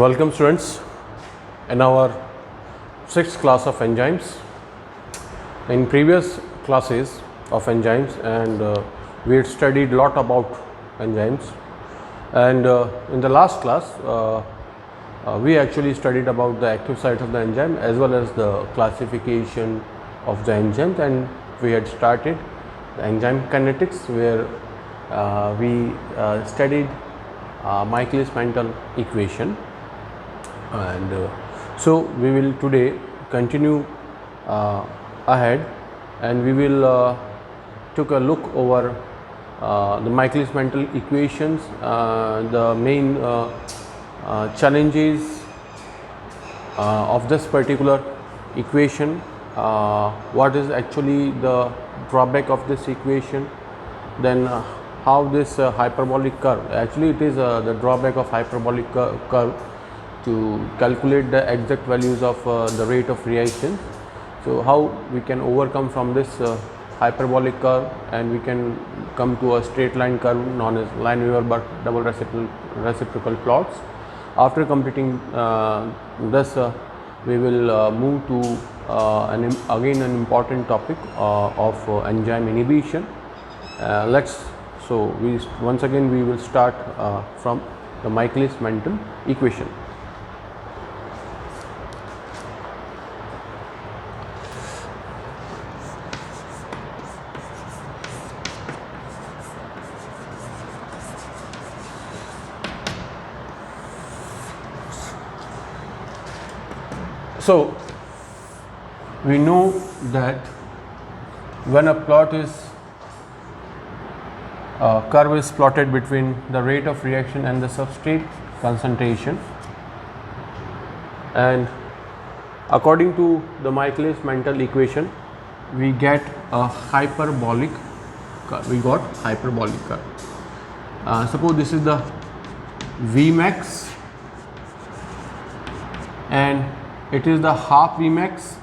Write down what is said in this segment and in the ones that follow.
Welcome students in our 6th class of enzymes. In previous classes of enzymes we had studied lot about enzymes, and in the last class we actually studied about the active site of the enzyme as well as the classification of the enzymes, and we had started the enzyme kinetics where we studied Michaelis-Menten equation, and so we will today continue ahead, and we will took a look over the Michaelis-Menten equations, the main challenges of this particular equation, what is actually the drawback of this equation, then how this hyperbolic curve, actually it is the drawback of hyperbolic curve to calculate the exact values of the rate of reaction. So how we can overcome from this hyperbolic curve and we can come to a straight line curve known as Lineweaver double reciprocal plots. After completing this we will move to again an important topic of enzyme inhibition. Once again we will start from the Michaelis-Menten equation. So we know that when a plot is curve is plotted between the rate of reaction and the substrate concentration, and according to the Michaelis-Menten equation we get a hyperbolic curve. We got hyperbolic curve. Suppose this is the Vmax and it is the half Vmax,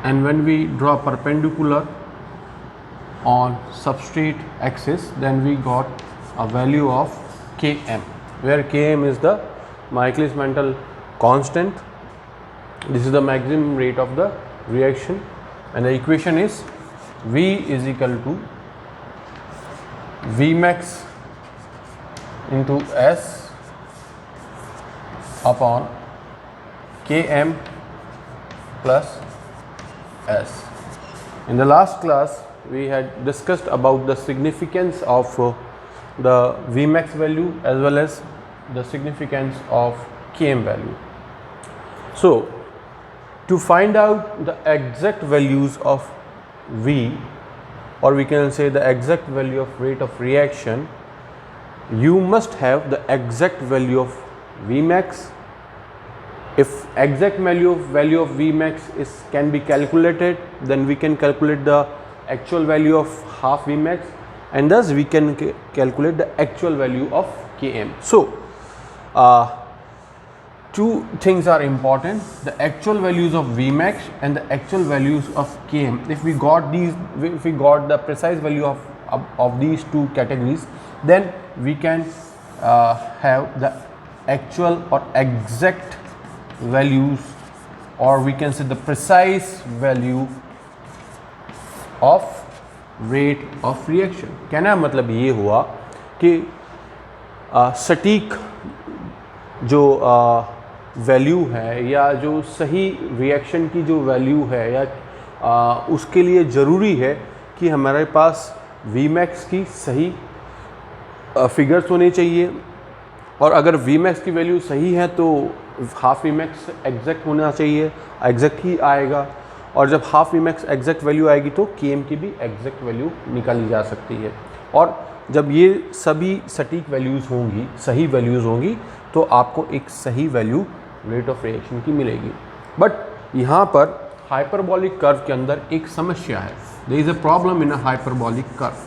and when we draw perpendicular on substrate axis, then we got a value of Km, where Km is the Michaelis-Menten constant. This is the maximum rate of the reaction, and the equation is V is equal to Vmax into S upon Km plus S. In the last class we had discussed about the significance of the Vmax value as well as the significance of Km value. So to find out the exact values of V, or we can say the exact value of rate of reaction, you must have the exact value of Vmax. If exact value of Vmax can be calculated, then we can calculate the actual value of half Vmax, and thus we can calculate the actual value of Km. So two things are important: the actual values of Vmax and the actual values of Km. If we got the precise value of these two categories, then we can have the actual or exact values, or we can say the precise value of rate of reaction. कहना मतलब ये हुआ कि सटीक जो value है या जो सही रिएक्शन की जो वैल्यू है या उसके लिए ज़रूरी है कि हमारे पास Vmax की सही फिगर्स होने चाहिए, और अगर Vmax की वैल्यू सही है तो हाफ Vmax एग्जैक्ट होना चाहिए, एग्जैक्ट ही आएगा, और जब हाफ Vmax एग्जैक्ट वैल्यू आएगी तो Km की भी एग्जैक्ट वैल्यू निकाली जा सकती है, और जब ये सभी सटीक वैल्यूज़ होंगी, सही वैल्यूज़ होंगी, तो आपको एक सही वैल्यू रेट ऑफ रिएक्शन की मिलेगी. बट यहाँ पर हाइपरबॉलिक कर्व के अंदर एक समस्या है. There is a problem in a hyperbolic curve.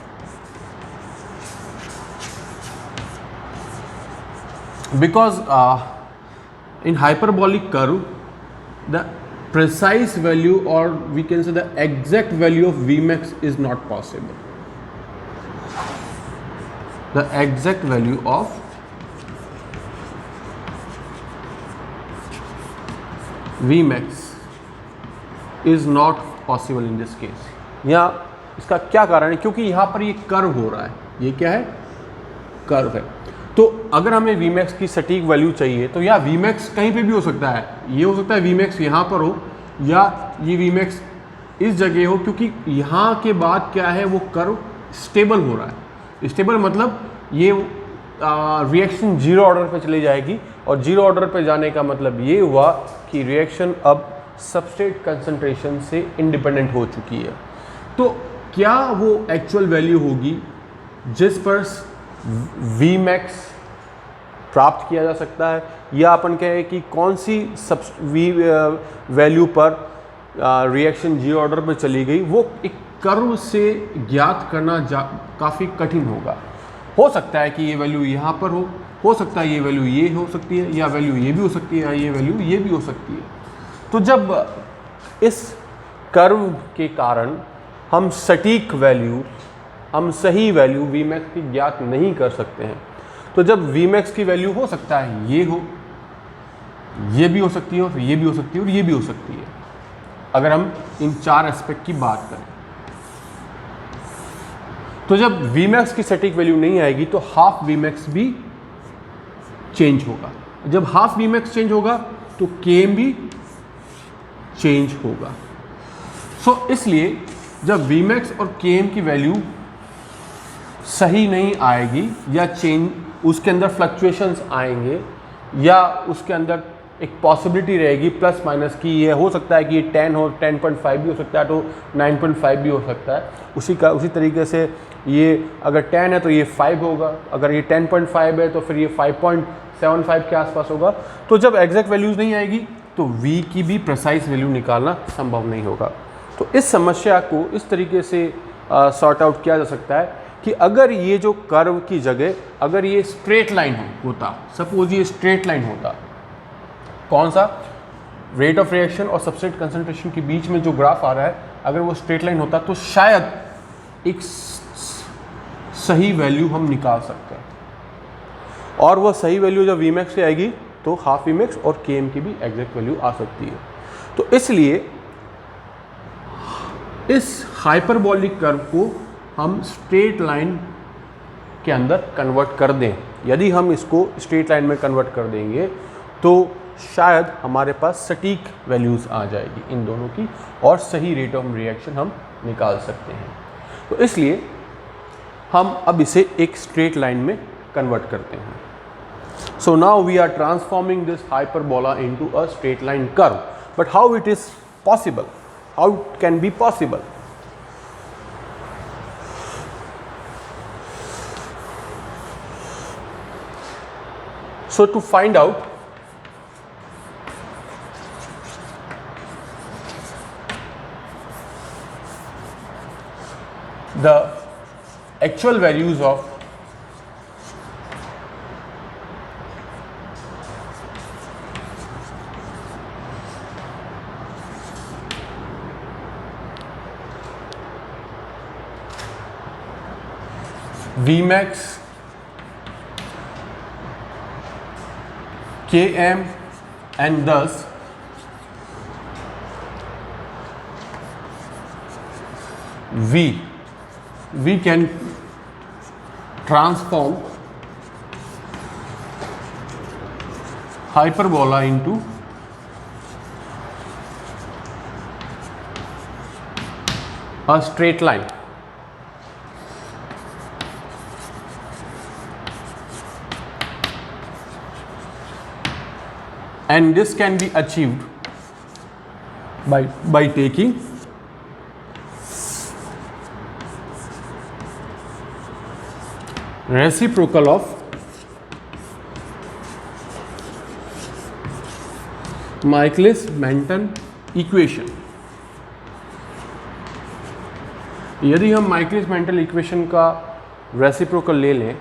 Because in hyperbolic curve the precise value, or we can say the exact value of Vmax is not possible. The exact value of Vmax is not possible in this case. यहाँ इसका क्या कारण है? क्योंकि यहाँ पर ये curve हो रहा है, ये क्या है? कर्व है। तो अगर हमें Vmax की सटीक वैल्यू चाहिए तो या Vmax कहीं पे भी हो सकता है, ये हो सकता है Vmax यहाँ पर हो या ये Vmax इस जगह हो, क्योंकि यहाँ के बाद क्या है, वो कर्व स्टेबल हो रहा है। स्टेबल मतलब ये रिएक्शन जीरो ऑर्डर पे चली जाएगी, और जीरो ऑर्डर पे जाने का मतलब ये हुआ कि रिएक्शन अब सबस्ट्रेट कंसंट्रेशन से इंडिपेंडेंट हो चुकी है। तो क्या वो एक्चुअल वैल्यू होगी जिस पर Vmax प्राप्त किया जा सकता है, या अपन कहें कि कौन सी वैल्यू पर रिएक्शन जीरो ऑर्डर पे चली गई, वो एक कर्व से ज्ञात करना काफ़ी कठिन होगा। हो सकता है कि ये वैल्यू यहाँ पर हो सकता है ये वैल्यू ये हो सकती है, या वैल्यू ये भी हो सकती है, या ये वैल्यू ये भी हो सकती है। तो जब इस कर्व के कारण हम सटीक वैल्यू, हम सही वैल्यू Vmax की ज्ञात नहीं कर सकते हैं, तो जब Vmax की वैल्यू हो सकता है ये हो, ये भी हो सकती है, और ये भी हो सकती है, और ये भी हो सकती है, अगर हम इन चार एस्पेक्ट की बात करें। तो जब Vmax की सटीक वैल्यू नहीं आएगी तो हाफ Vmax भी चेंज होगा। जब हाफ Vmax चेंज होगा तो Km भी चेंज होगा। सो इसलिए जब Vmax और Km की वैल्यू सही नहीं आएगी, या चेंज उसके अंदर फ्लक्चुएशंस आएंगे, या उसके अंदर एक पॉसिबिलिटी रहेगी प्लस माइनस की, ये हो सकता है कि ये 10 हो, 10.5 भी हो सकता है, तो 9.5 भी हो सकता है। उसी तरीके से ये अगर 10 है तो ये 5 होगा, अगर ये 10.5 है तो फिर ये 5.75 के आसपास होगा। तो जब एग्जैक्ट वैल्यूज़ नहीं आएगी तो V की भी प्रिसाइज वैल्यू निकालना संभव नहीं होगा। तो इस समस्या को इस तरीके से सॉर्ट आउट किया जा सकता है कि अगर ये जो कर्व की जगह अगर ये स्ट्रेट लाइन होता, सपोज ये स्ट्रेट लाइन होता, कौन सा? रेट ऑफ रिएक्शन और सबस्ट्रेट कंसंट्रेशन के बीच में जो ग्राफ आ रहा है, अगर वो स्ट्रेट लाइन होता तो शायद एक सही वैल्यू हम निकाल सकते हैं, और वो सही वैल्यू जब Vmax से आएगी तो हाफ Vmax और Km की भी एग्जैक्ट वैल्यू आ सकती है। तो इसलिए इस हाइपरबोलिक कर्व को हम स्ट्रेट लाइन के अंदर कन्वर्ट कर दें। यदि हम इसको स्ट्रेट लाइन में कन्वर्ट कर देंगे तो शायद हमारे पास सटीक वैल्यूज़ आ जाएगी इन दोनों की, और सही रेट ऑफ रिएक्शन हम निकाल सकते हैं। तो इसलिए हम अब इसे एक स्ट्रेट लाइन में कन्वर्ट करते हैं। So now we are transforming this hyperbola into a straight line curve, but how it is possible, how it can be possible? So to find out the actual values of Vmax, Km and thus we can transform hyperbola into a straight line. And this can be achieved by taking reciprocal of Michaelis-Menten equation. यदि हम Michaelis-Menten equation का reciprocal ले लें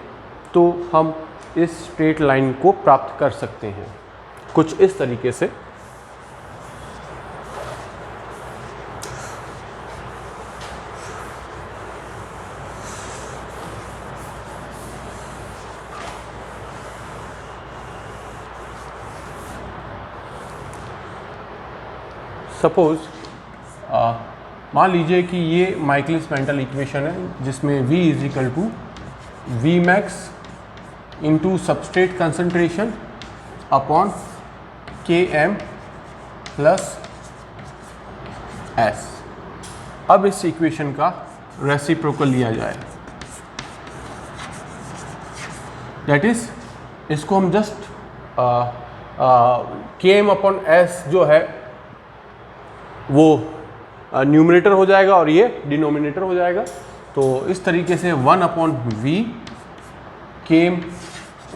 तो हम इस straight line को प्राप्त कर सकते हैं कुछ इस तरीके से। सपोज मान लीजिए कि ये माइकलिस मेंटल इक्वेशन है जिसमें V is equal to V max into substrate concentration upon Km plus S। अब इस इक्वेशन का रेसिप्रोकल लिया जाए, दैट इज इसको हम जस्ट Km अपॉन S जो है वो न्यूमरेटर हो जाएगा और ये डिनोमिनेटर हो जाएगा। तो इस तरीके से 1 अपॉन वी Km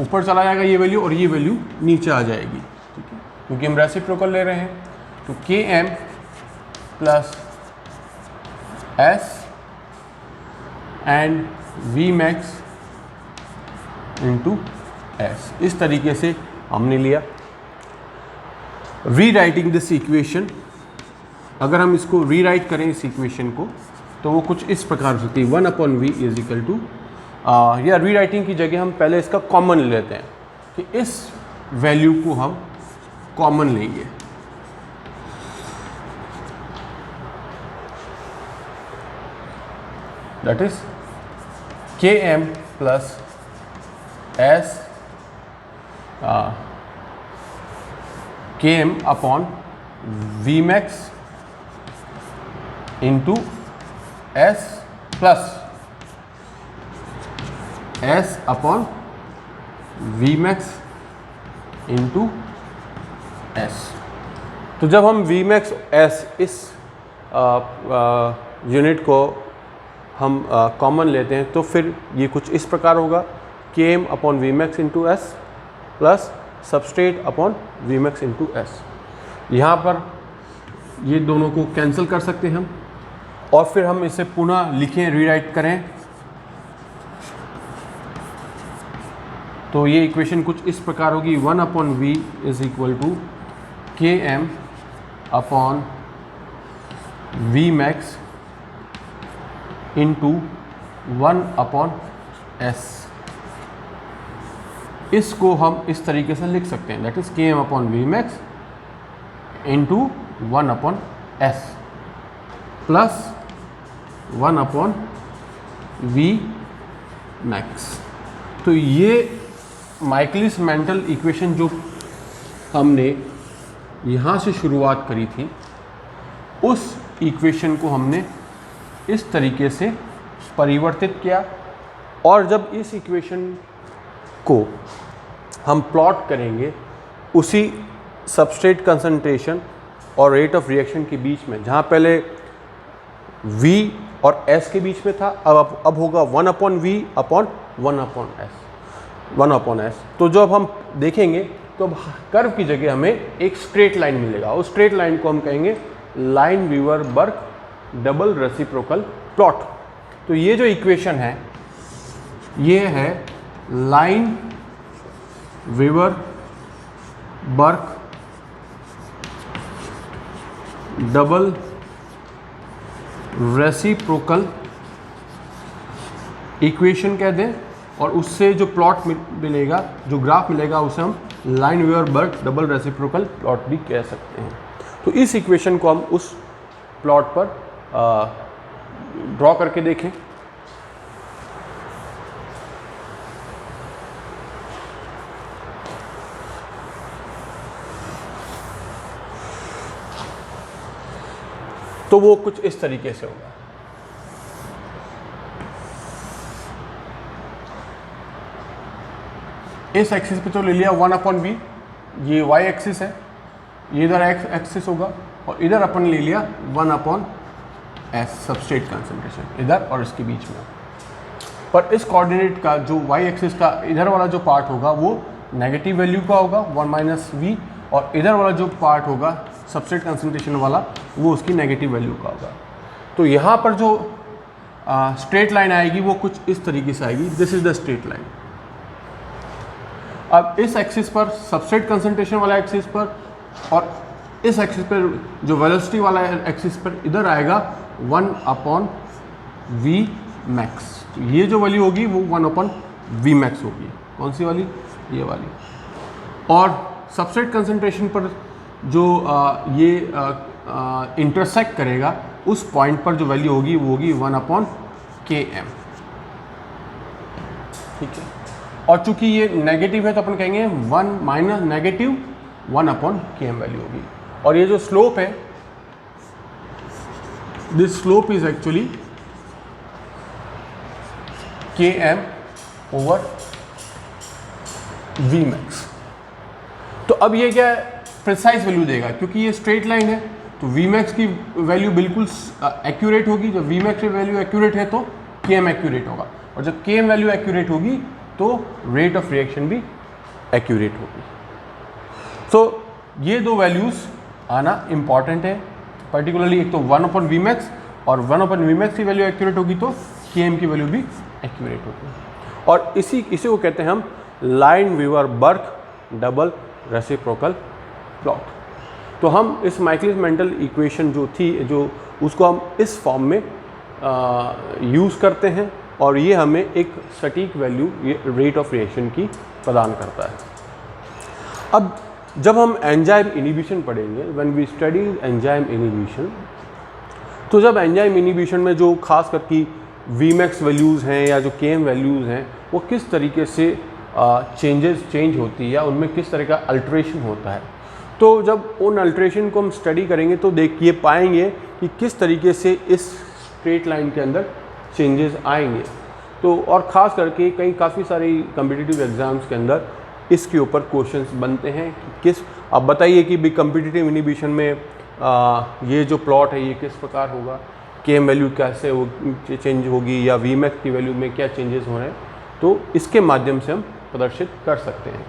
ऊपर चला जाएगा ये वैल्यू, और ये वैल्यू नीचे आ जाएगी, ठीक है, क्योंकि हम रेसिप्रोकल ले रहे हैं। तो Km plus S and V max into S, इस तरीके से हमने लिया। रीराइटिंग दिस इक्वेशन, अगर हम इसको रीराइट करें इस इक्वेशन को तो वो कुछ इस प्रकार से होती है 1 upon V is equal to, या रीराइटिंग की जगह हम पहले इसका कॉमन लेते हैं कि इस वैल्यू को हम कॉमन लेंगे। That is Km plus S Km upon V max into S plus S upon V max into S। तो जब हम V मैक्स S इस यूनिट को हम कॉमन लेते हैं तो फिर ये कुछ इस प्रकार होगा Km upon V max into S plus substrate upon V max into S। यहाँ पर ये दोनों को कैंसिल कर सकते हैं हम, और फिर हम इसे पुनः लिखें, रीराइट करें। तो ये इक्वेशन कुछ इस प्रकार होगी 1 upon V is equal to Km upon V max into 1 upon S। इसको हम इस तरीके से लिख सकते हैं, that is Km upon V max into 1 upon S plus 1 upon V max. तो ये माइकलिस मेंटल इक्वेशन जो हमने यहाँ से शुरुआत करी थी, उस इक्वेशन को हमने इस तरीके से परिवर्तित किया, और जब इस इक्वेशन को हम प्लॉट करेंगे उसी सबस्ट्रेट कंसंट्रेशन और रेट ऑफ रिएक्शन के बीच में, जहाँ पहले V और S के बीच में था, अब होगा 1 upon V upon 1 upon S, 1 upon S। तो जब हम देखेंगे तो अब कर्व की जगह हमें एक स्ट्रेट लाइन मिलेगा, उस स्ट्रेट लाइन को हम कहेंगे Lineweaver Burk double reciprocal plot. तो ये जो इक्वेशन है ये है Lineweaver Burk double reciprocal equation कह दें, और उससे जो प्लॉट मिलेगा, जो ग्राफ मिलेगा, उसे हम Lineweaver Burk double reciprocal plot भी कह सकते हैं। तो इस इक्वेशन को हम उस प्लॉट पर ड्रॉ करके देखें। तो वो कुछ इस तरीके से होगा। इस एक्सिस पे तो ले लिया 1 अपॉन बी, ये y एक्सिस है, ये इधर x एक्सिस होगा, और इधर अपन ले लिया 1 अपॉन S सबस्ट्रेट कंसंट्रेशन इधर और इसके बीच में। पर इस कोऑर्डिनेट का जो y एक्सिस का इधर वाला जो पार्ट होगा वो नेगेटिव वैल्यू का होगा 1 माइनस वी, और इधर वाला जो पार्ट होगा सबस्ट्रेट कंसंट्रेशन वाला वो उसकी नेगेटिव वैल्यू का होगा। तो यहाँ पर जो स्ट्रेट लाइन आएगी वो कुछ इस तरीके से आएगी, this is the straight line. अब इस एक्सिस पर सबस्ट्रेट कंसंट्रेशन वाला एक्सिस पर, और इस एक्सिस पर जो वेलोसिटी वाला एक्सिस पर इधर आएगा 1 अपॉन वी मैक्स। तो ये जो वैल्यू होगी वो 1 अपॉन वी मैक्स होगी। कौन सी वाली? ये वाली। और सबस्ट्रेट कंसंट्रेशन पर जो ये इंटरसेक्ट करेगा उस पॉइंट पर जो वैल्यू होगी वो होगी 1/km। ठीक है, और चूंकि ये नेगेटिव है तो अपन कहेंगे 1 माइनस नेगेटिव 1/km वैल्यू होगी। और ये जो स्लोप है, this slope is actually km over Vmax। तो अब ये क्या प्रिसाइज वैल्यू देगा, क्योंकि ये स्ट्रेट लाइन है तो Vmax की वैल्यू बिल्कुल एक्यूरेट होगी। जब Vmax की वैल्यू एक्यूरेट है तो Km एक्यूरेट होगा, और जब Km वैल्यू एक्यूरेट होगी तो रेट ऑफ रिएक्शन भी एक्यूरेट होगी। तो ये दो वैल्यूज़ आना इम्पॉर्टेंट है, पर्टिकुलरली एक तो 1/Vmax, और 1/Vmax की वैल्यू एक्यूरेट होगी तो Km की वैल्यू भी एक्यूरेट होगी। और इसी को कहते हैं हम लाइन-वीवर-बर्क डबल रेसिप्रोकल प्लॉट। तो हम इस माइकलिस मेंटल इक्वेशन जो थी, जो उसको हम इस फॉर्म में यूज़ करते हैं, और ये हमें एक सटीक वैल्यू ये रेट ऑफ रिएक्शन की प्रदान करता है। अब जब हम एंजाइम इनिबिशन पढ़ेंगे, when we study enzyme inhibition, तो जब एंजाइम इनिबिशन में जो खास करके Vmax वैल्यूज़ हैं या जो Km वैल्यूज़ हैं वो किस तरीके से चेंज होती है या उनमें किस तरह का अल्ट्रेशन होता है, तो जब उन अल्ट्रेशन को हम स्टडी करेंगे तो देखिए पाएंगे कि किस तरीके से इस स्ट्रेट लाइन के अंदर चेंजेस आएंगे। तो और ख़ास करके काफ़ी सारी कम्पिटिटिव एग्ज़ाम्स के अंदर इसके ऊपर क्वेश्चंस बनते हैं कि किस, अब बताइए कि भी कम्पिटिटिव इनिबिशन में ये जो प्लॉट है ये किस प्रकार होगा, Km वैल्यू कैसे चेंज होगी, या Vmax की वैल्यू में क्या चेंजेस हो रहे हैं, तो इसके माध्यम से हम प्रदर्शित कर सकते हैं।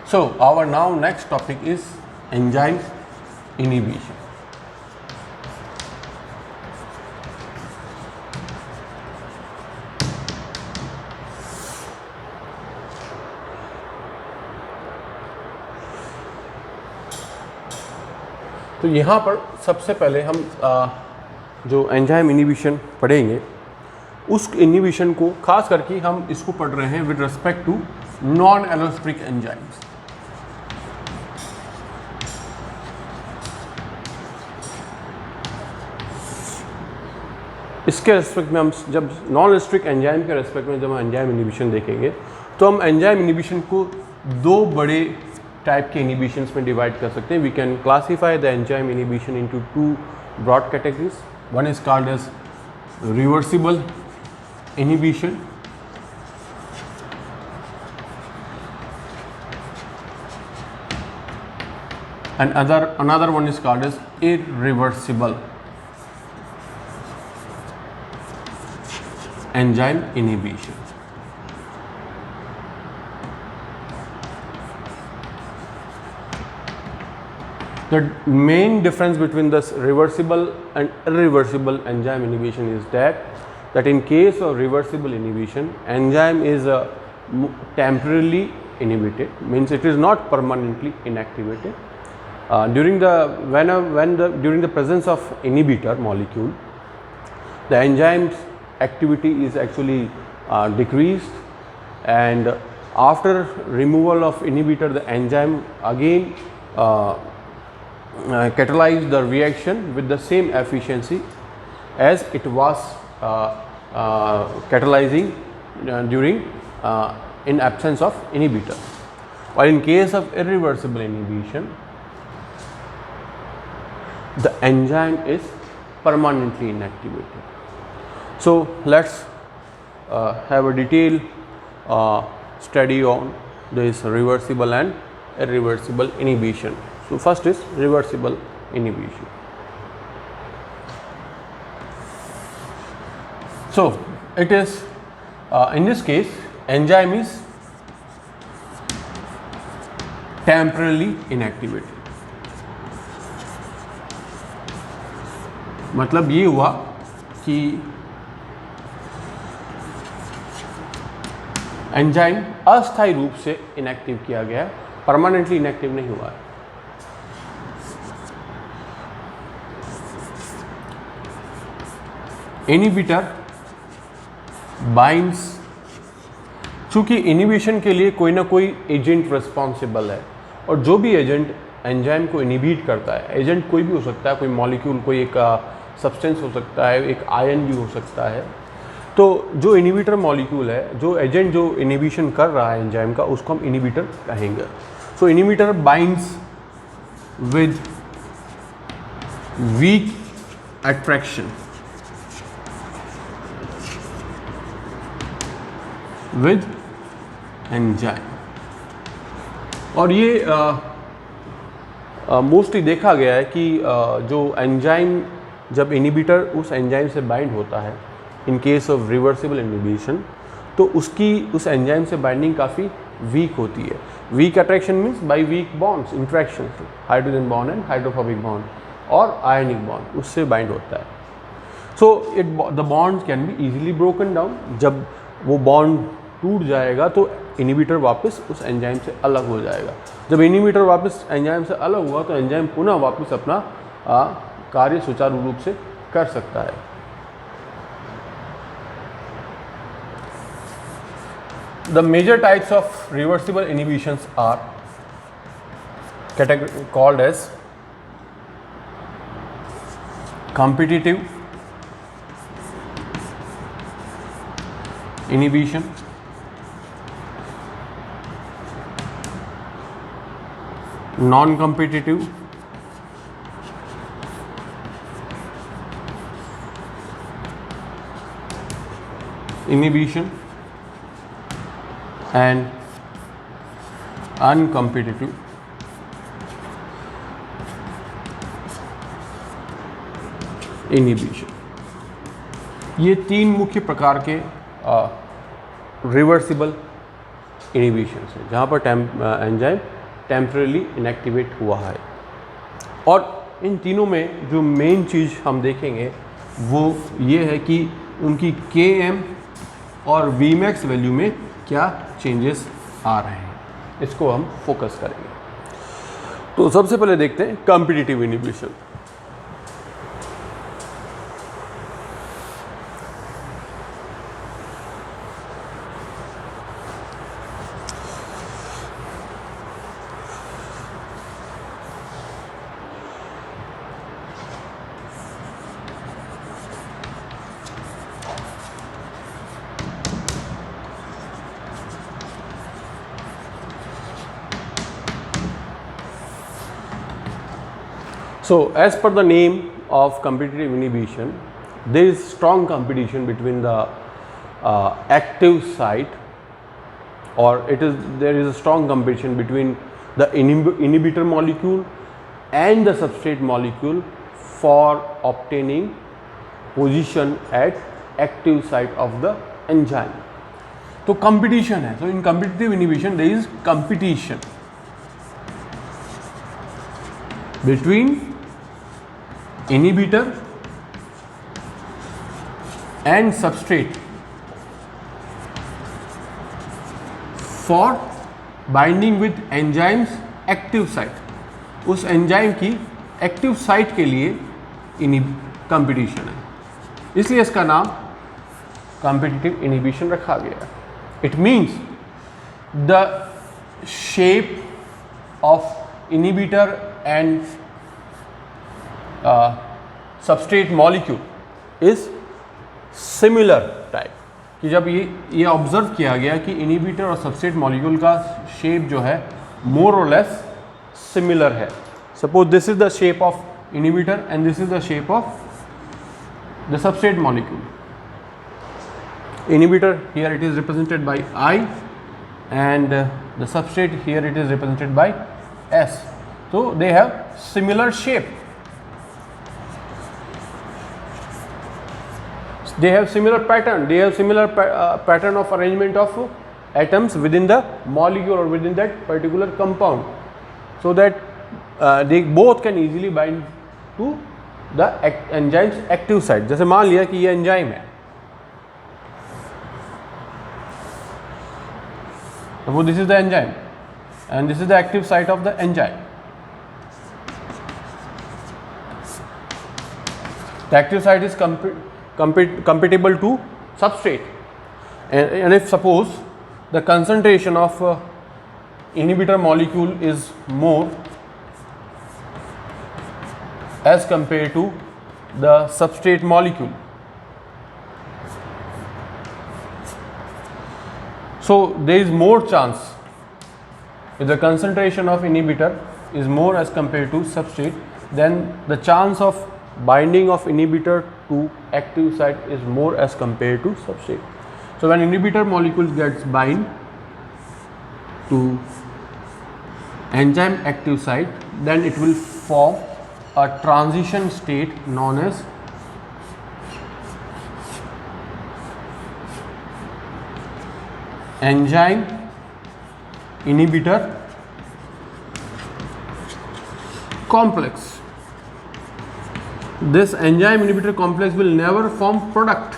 So our now next topic is enzyme inhibition. तो यहाँ पर सबसे पहले हम जो एंजाइम इनिबिशन पढ़ेंगे, उस इनिबिशन को खास करके हम इसको पढ़ रहे हैं with respect to non allosteric enzymes. इसके रेस्पेक्ट में हम जब नॉन एलोस्ट्रिक एंजाइम के रेस्पेक्ट में जब हम एंजाइम इनिबिशन देखेंगे तो हम एंजाइम इनिबिशन को दो बड़े टाइप के इनिबिशंस में डिवाइड कर सकते हैं। We can classify the enzyme inhibition into two broad categories. One is called as reversible inhibition and another one is called as irreversible enzyme inhibition. The main difference between this reversible and irreversible enzyme inhibition is that in case of reversible inhibition, enzyme is temporarily inhibited, means it is not permanently inactivated. During the presence of inhibitor molecule, the enzyme's activity is actually decreased, and after removal of inhibitor, the enzyme again catalyze the reaction with the same efficiency as it was catalyzing during in absence of inhibitor. While in case of irreversible inhibition, the enzyme is permanently inactivated. So let's have a detailed study on this reversible and irreversible inhibition. So first is reversible inhibition. So it is in this case enzyme is temporarily inactivated. मतलब ये हुआ कि enzyme अस्थायी रूप से inactive किया गया है, परमानेंटली इनएक्टिव नहीं हुआ है। इनिबिटर बाइंड्स, चूंकि इनिबिशन के लिए कोई ना कोई एजेंट रिस्पॉन्सिबल है, और जो भी एजेंट एंजाइम को इनिबिट करता है, एजेंट कोई भी हो सकता है, कोई मॉलिक्यूल, कोई एक सब्सटेंस हो सकता है, एक आयन भी हो सकता है। तो जो इनिबिटर मॉलिक्यूल है, जो एजेंट जो इनिबिशन कर रहा है एंजाइम का, उसको हम इनिबिटर कहेंगे। So inhibitor binds with weak attraction with enzyme, और ये मोस्टली देखा गया है कि जो एंजाइम, जब इनिबिटर उस एंजाइम से बाइंड होता है in case of reversible inhibition, तो उस एंजाइम से बाइंडिंग काफ़ी वीक होती है। Weak attraction means by weak bonds, interaction, hydrogen bond and hydrophobic bond और आयनिक बॉन्ड, उससे बाइंड होता है। So the bond can be easily broken down. जब वो बॉन्ड टूट जाएगा तो इनिबिटर वापस उस एंजाइम से अलग हो जाएगा। जब इनिबिटर वापस एंजाइम से अलग हुआ तो एंजाइम पुनः वापस अपना कार्य सुचारू रूप से कर सकता है। The major types of reversible inhibitions are called as competitive inhibition, non-competitive inhibition, and uncompetitive inhibition. ये तीन मुख्य प्रकार के रिवर्सिबल इनिबिशन हैं जहाँ पर एंजाइम टेम्परेली इनएक्टिवेट हुआ है। और इन तीनों में जो मेन चीज़ हम देखेंगे वो ये है कि उनकी Km और Vmax वैल्यू में क्या चेंजेस आ रहे हैं, इसको हम फोकस करेंगे। तो सबसे पहले देखते हैं competitive inhibition. So, as per the name of competitive inhibition, there is strong competition between the active site, or there is a strong competition between the inhibitor molecule and the substrate molecule for obtaining position at active site of the enzyme. तो competition है. So, in competitive inhibition there is competition between inhibitor and substrate for binding with enzymes active site. उस enzyme की active site के लिए competition है, इसलिए इसका नाम कॉम्पिटिटिव इनिबिशन रखा गया है। It means the shape of inhibitor and substrate molecule is similar type, कि जब ये ऑब्जर्व किया गया कि इनिबिटर और सबस्ट्रेट मॉलिक्यूल का शेप जो है मोर और लेस सिमिलर है। Suppose this is the shape of inhibitor and this is the shape of the substrate molecule. Inhibitor here it is represented by I and the substrate here it is represented by S. So they have similar shape. They have similar pattern. They have similar pattern of arrangement of atoms within the molecule or within that particular compound, so that they both can easily bind to the enzyme's active site. जैसे मान लिया कि ये enzyme है Suppose this is the enzyme and this is the active site of the enzyme. The active site is compatible to substrate, and if suppose the concentration of inhibitor molecule is more as compared to the substrate molecule, so there is more chance, if the concentration of inhibitor is more as compared to substrate, then the chance of binding of inhibitor to active site is more as compared to substrate. So when inhibitor molecule gets bind to enzyme active site, then it will form a transition state known as enzyme inhibitor complex. This enzyme inhibitor complex will never form product,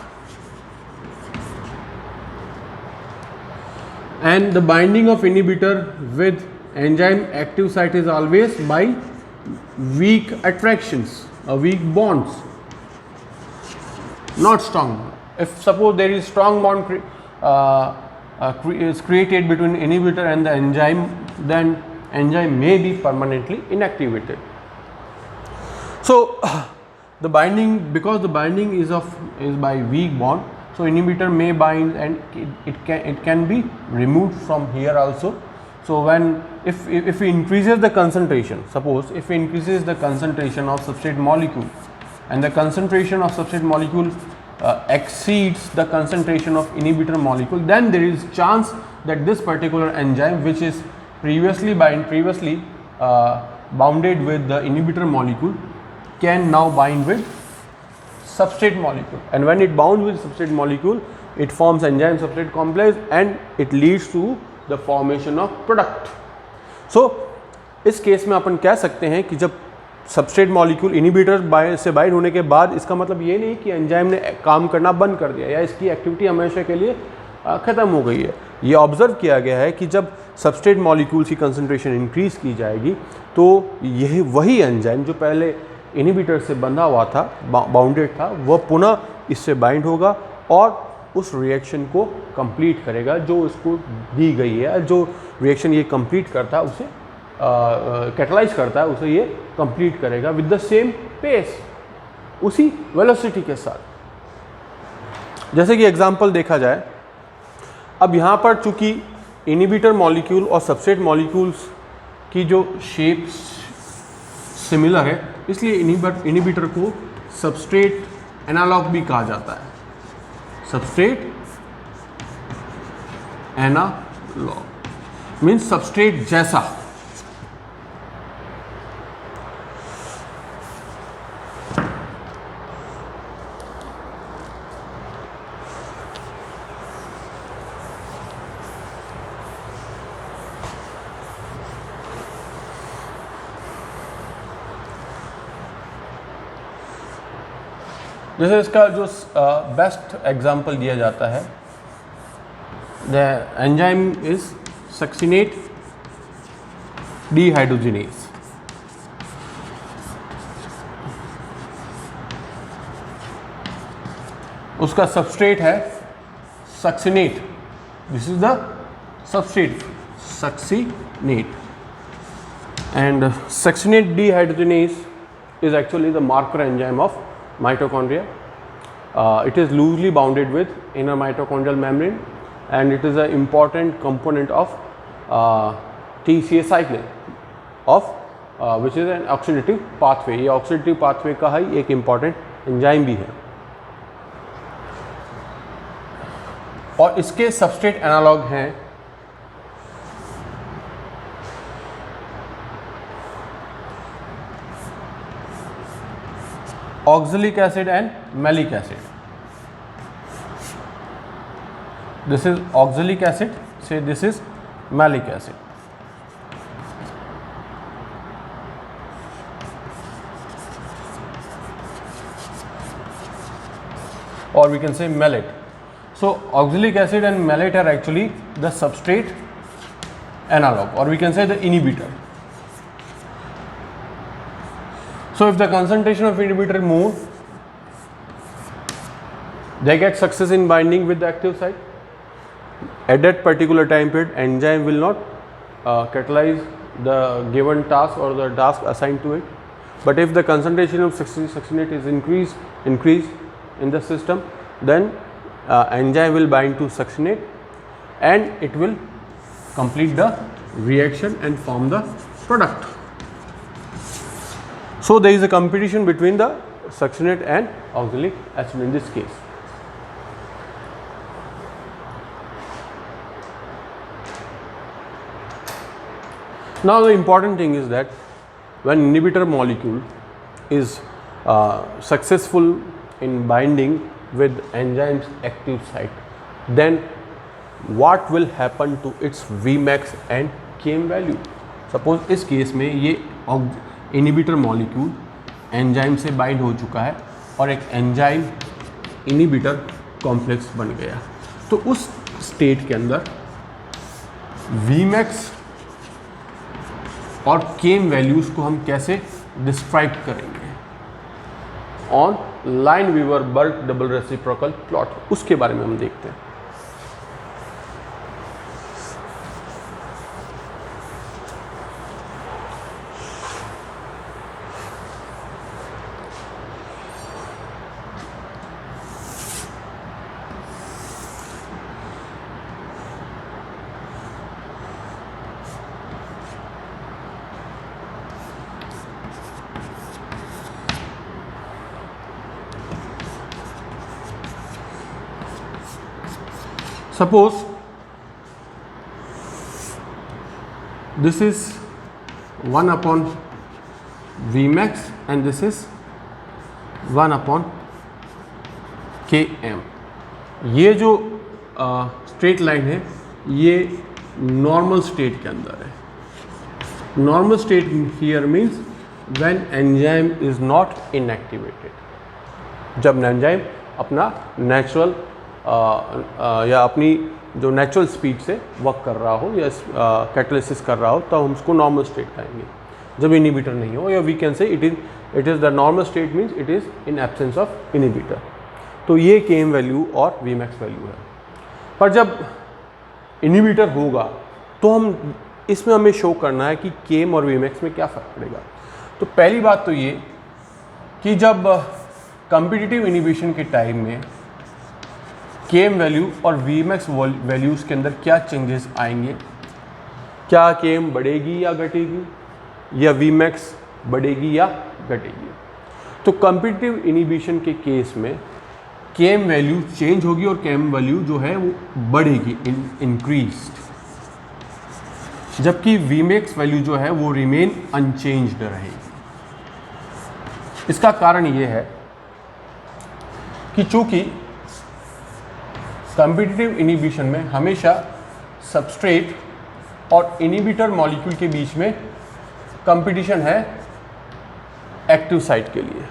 and the binding of inhibitor with enzyme active site is always by weak attractions or weak bonds, not strong. If suppose there is strong bond is created between inhibitor and the enzyme, then enzyme may be permanently inactivated. So the binding, because the binding is by weak bond, so inhibitor may bind and it can be removed from here also. So when if we increases the concentration, suppose if we increases the concentration of substrate molecule and the concentration of substrate molecule exceeds the concentration of inhibitor molecule, then there is chance that this particular enzyme, which is previously bounded with the inhibitor molecule, can now bind with substrate molecule, and when it bound with substrate molecule, it forms enzyme substrate complex and it leads to the formation of product. So इस case में अपन कह सकते हैं कि जब substrate molecule inhibitor से bind होने के बाद, इसका मतलब ये नहीं कि एंजाइम ने काम करना बंद कर दिया या इसकी एक्टिविटी हमेशा के लिए ख़त्म हो गई है। ये ऑब्जर्व किया गया है कि जब सबस्ट्रेट मॉलिक्यूल्स की कंसंट्रेशन इंक्रीज़ की जाएगी तो यही वही एंजाइम जो पहले इनहिबिटर से बंधा हुआ था, बाउंडेड था, वह पुनः इससे बाइंड होगा और उस रिएक्शन को कंप्लीट करेगा जो इसको दी गई है। जो रिएक्शन ये कंप्लीट करता है उसे कैटलाइज करता है, उसे ये कंप्लीट करेगा विद द सेम पेस, उसी वेलोसिटी के साथ। जैसे कि एग्जांपल देखा जाए, अब यहाँ पर चूंकि इनहिबिटर मॉलिक्यूल और सबस्ट्रेट मॉलिक्यूल्स की जो शेप सिमिलर है, इसलिए इनहिबिटर को सबस्ट्रेट एनालॉग भी कहा जाता है। सबस्ट्रेट एनालॉग मीन्स सबस्ट्रेट जैसा। जैसे इसका जो बेस्ट एग्जांपल दिया जाता है, the enzyme is succinate dehydrogenase. उसका सबस्ट्रेट है succinate, this is the substrate succinate, and succinate dehydrogenase is actually the marker enzyme of mitochondria. It is loosely bounded with inner mitochondrial membrane and it is an important component of TCA cycling of which is an oxidative pathway. ये oxidative pathway का ही एक important enzyme भी है और इसके substrate analog हैं oxalic acid and malic acid. This is oxalic acid, say this is malic acid. Or we can say malate. So oxalic acid and malate are actually the substrate analog, or we can say the inhibitor. So if the concentration of inhibitor move, they get success in binding with the active site. At that particular time period, enzyme will not catalyze the given task or the task assigned to it. But if the concentration of succinate is increased in the system, then enzyme will bind to succinate and it will complete the reaction and form the product. So there is a competition between the succinate and oxalic acid in this case. Now the important thing is that when inhibitor molecule is successful in binding with enzyme's active site, then what will happen to its Vmax and Km value? Suppose इस case में ये inhibitor molecule enzyme से bind हो चुका है और एक enzyme inhibitor complex बन गया, तो उस स्टेट के अंदर Vmax और Km वैल्यूज़ को हम कैसे डिस्क्राइब करेंगे ऑन लाइन-वीवर-बर्क डबल रेसिप्रोकल प्लॉट, उसके बारे में हम देखते हैं. Suppose this is 1 upon Vmax and this is 1 upon Km. ये जो स्ट्रेट लाइन है ये नॉर्मल स्टेट के अंदर है. Normal state here means when enzyme is not inactivated, जब एंजाइम अपना नेचुरल या अपनी जो नेचुरल स्पीड से वर्क कर रहा हो या कैटालिसिस कर रहा हो, तो हम उसको नॉर्मल स्टेट कहेंगे. जब इनहिबिटर नहीं हो, या we can say it is the normal state means it is in absence of inhibitor. तो ये Km वैल्यू और Vmax वैल्यू है. पर जब इनहिबिटर होगा तो हम इसमें हमें शो करना है कि Km और Vmax में क्या फ़र्क पड़ेगा. तो पहली बात तो ये कि जब कॉम्पिटिटिव इनहिबिशन के टाइम में Km वैल्यू और Vmax वैल्यूज़ के अंदर क्या चेंजेस आएंगे, क्या Km बढ़ेगी या घटेगी, या Vmax बढ़ेगी या घटेगी. तो कॉम्पिटिटिव इनहिबिशन के केस में Km वैल्यू चेंज होगी और Km वैल्यू जो है वो बढ़ेगी, इंक्रीज्ड, जबकि Vmax वैल्यू जो है वो रिमेन अनचेंज्ड रहेगी. इसका कारण ये है कि चूंकि कॉम्पिटिटिव इनहिबिशन में हमेशा सबस्ट्रेट और इनहिबिटर मॉलिक्यूल के बीच में कंपटीशन है एक्टिव साइट के लिए.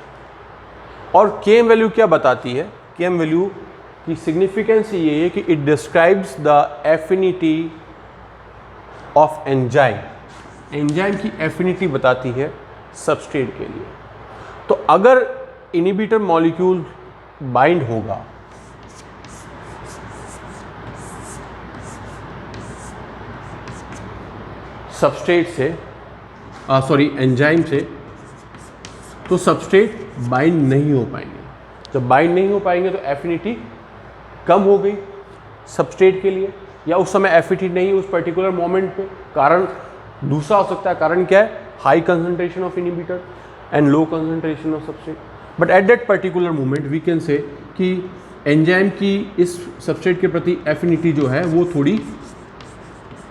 और Km वैल्यू क्या बताती है? Km वैल्यू की सिग्निफिकेंस ये है कि it describes the affinity of enzyme. Enzyme की एफिनिटी बताती है सबस्ट्रेट के लिए. तो अगर इनहिबिटर मॉलिक्यूल बाइंड होगा सबस्ट्रेट से एंजाइम से, तो सबस्ट्रेट बाइंड नहीं हो पाएंगे. जब बाइंड नहीं हो पाएंगे तो एफिनिटी कम हो गई सबस्ट्रेट के लिए, या उस समय एफिनिटी नहीं है उस पर्टिकुलर मोमेंट पे. कारण दूसरा हो सकता है. कारण क्या है? High concentration of inhibitor and low concentration of substrate. But at that particular moment we can say कि एंजाइम की इस सबस्ट्रेट के प्रति एफिनिटी जो है वो थोड़ी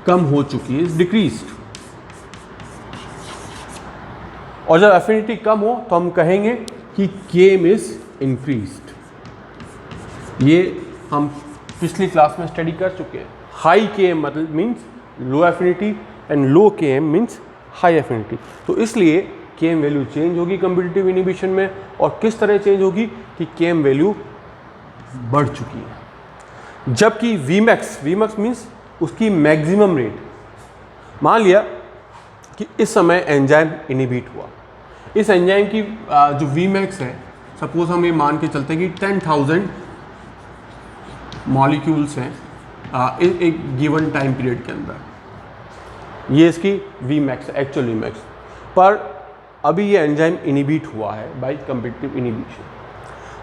कम हो चुकी है, इज डिक्रीज्ड. और जब एफिनिटी कम हो तो हम कहेंगे कि Km इज इंक्रीज्ड. ये हम पिछली क्लास में स्टडी कर चुके हैं. हाई Km मतलब means low affinity and low Km means high affinity. तो इसलिए Km वैल्यू चेंज होगी कॉम्पिटिटिव इनहिबिशन में. और किस तरह चेंज होगी कि Km वैल्यू बढ़ चुकी है, जबकि Vmax मीन्स उसकी मैक्सिमम रेट, मान लिया कि इस समय एंजाइम इनिबिट हुआ, इस एंजाइम की जो Vmax है, सपोज हम ये मान के चलते हैं कि 10,000 मॉलिक्यूल्स हैं एक गिवन टाइम पीरियड के अंदर, ये इसकी Vmax है, एक्चुअल Vmax। पर अभी ये एंजाइम इनिबिट हुआ है बाय कम्पिटिटिव इनिबिशन,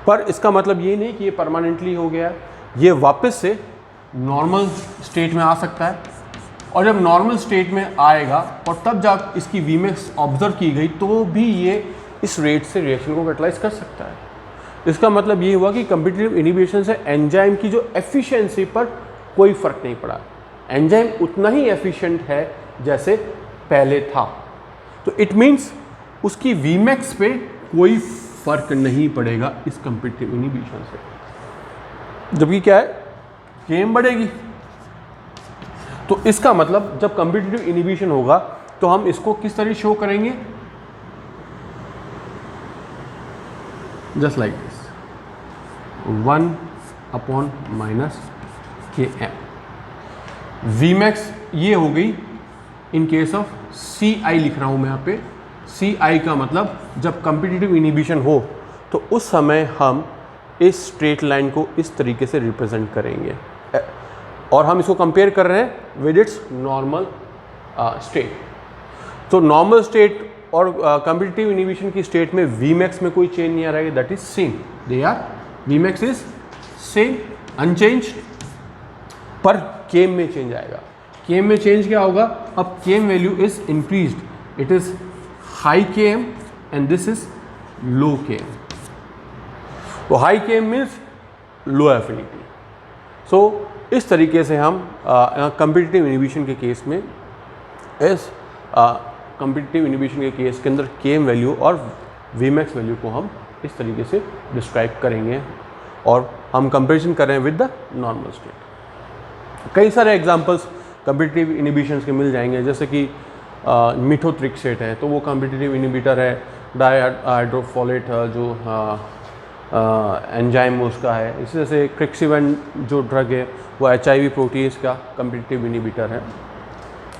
पर इसका मतलब ये नहीं कि ये परमानेंटली हो गया, ये वापस से नॉर्मल स्टेट में आ सकता है, और जब नॉर्मल स्टेट में आएगा और तब जब इसकी Vmax ऑब्जर्व की गई तो भी ये इस रेट से रिएक्शन को कैटलाइज कर सकता है। इसका मतलब ये हुआ कि कम्पिटिटिव इनिबिशन से एंजाइम की जो एफिशिएंसी पर कोई फ़र्क नहीं पड़ा, एंजाइम उतना ही एफिशिएंट है जैसे पहले था। तो इट मीन्स उसकी Vmax पे कोई फ़र्क नहीं पड़ेगा इस कम्पिटिटिव इनिबिशन से, जबकि क्या है, Km बढ़ेगी। तो इसका मतलब जब कम्पिटिटिव इनिबिशन होगा तो हम इसको किस तरह शो करेंगे, just like this, 1/- Km। Vmax ये हो गई इन केस ऑफ Ci लिख रहा हूं मैं यहाँ पे। Ci का मतलब जब कम्पिटिटिव इनिबिशन हो तो उस समय हम इस स्ट्रेट लाइन को इस तरीके से रिप्रेजेंट करेंगे, और हम इसको कंपेयर कर रहे हैं विद इट्स नॉर्मल स्टेट। तो नॉर्मल स्टेट और कम्पिटिटिव इनिबिशन की स्टेट में Vmax में कोई चेंज नहीं आ रहा है, that is same, they are Vmax is same unchanged, पर Km में चेंज आएगा। Km में चेंज क्या होगा, अब Km value is increased, it is high Km and this is low Km। तो high Km means low affinity. So इस तरीके से हम कम्पिटिटिव इनिबिशन के केस में इस कम्पिटिटिव इनिबिशन के केस के अंदर Km वैल्यू और Vmax वैल्यू को हम इस तरीके से डिस्क्राइब करेंगे, और हम कंपेरिजन कर रहे हैं विद द नॉर्मल स्टेट। कई सारे एग्जांपल्स कम्पिटिटिव इनिबिशंस के मिल जाएंगे, जैसे कि मिथोट्रिक्सेट है, तो वो कम्पिटिटिव इनिबिटर है। डाइहाइड्रोफोलेट जो एंजाइम उसका है। इसी तरह से क्रिक्सिवन जो ड्रग है वो HIV प्रोटीज का कम्पिटिटिव इनिबिटर है।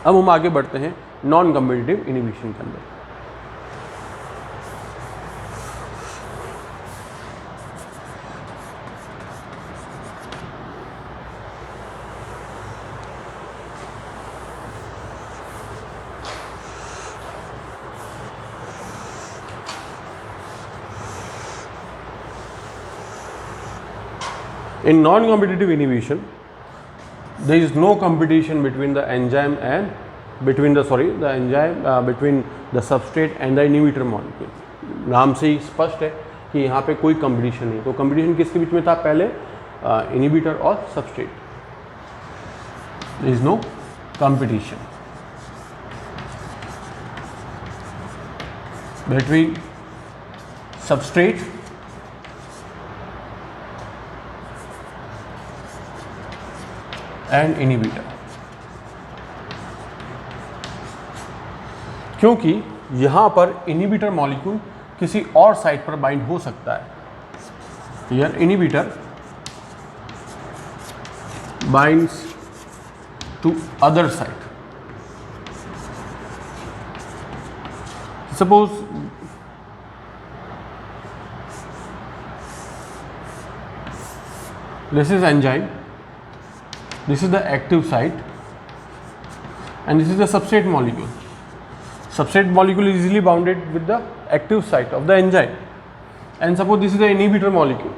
अब हम आगे बढ़ते हैं नॉन कम्पिटिटिव इनिबिशन के अंदर। In non-competitive inhibition, there is no competition between the enzyme and between the substrate and the inhibitor molecule. नाम से ही स्पष्ट है कि यहाँ पे कोई कंपटीशन नहीं। तो कंपटीशन किसके बीच में था पहले, इनहिबिटर और substrate. there is no competition between substrate and inhibitor, क्योंकि यहाँ पर इनहिबिटर मॉलिक्यूल किसी और साइट पर बाइंड हो सकता है। Here inhibitor binds to other site. Suppose this is enzyme, this is the active site and this is the substrate molecule. Substrate molecule is easily bounded with the active site of the enzyme, and suppose this is the inhibitor molecule.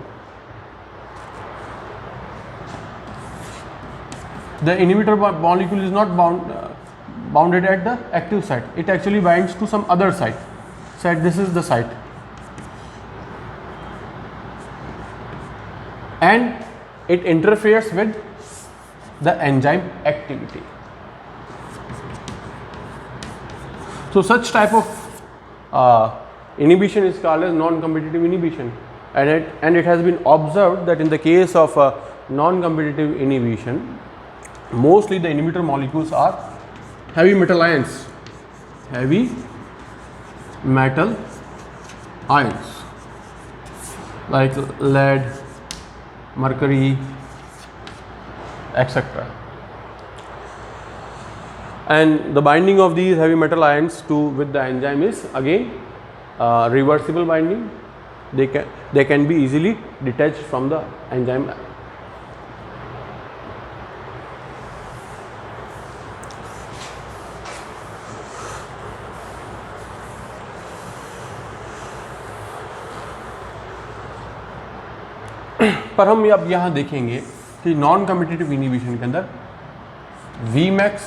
The inhibitor molecule is not bounded at the active site, it actually binds to some other site. So this is the site, and it interferes with the enzyme activity. So such type of inhibition is called as non-competitive inhibition, and it has been observed that in the case of non-competitive inhibition, mostly the inhibitor molecules are heavy metal ions, like lead, mercury, etc. and the binding of these heavy metal ions to with the enzyme is again reversible binding. They can be easily detached from the enzyme. पर हम अब यहाँ देखेंगे कि non competitive inhibition के अंदर Vmax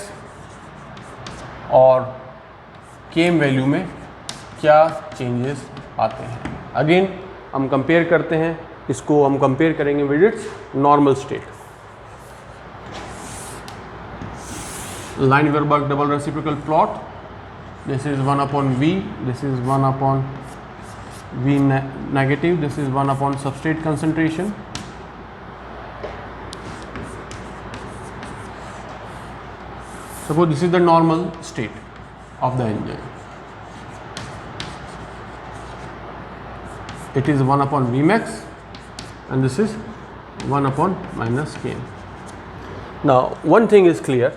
और Km value में क्या चेंजेस आते हैं. अगेन हम कंपेयर करते हैं, इसको हम कंपेयर करेंगे with its normal state. Lineweaver Burk double reciprocal plot. This is 1/V, this is 1/V negative, this is 1 / substrate concentration. Suppose this is the normal state of the enzyme. It is 1/Vmax and this is 1/-Km. Now one thing is clear,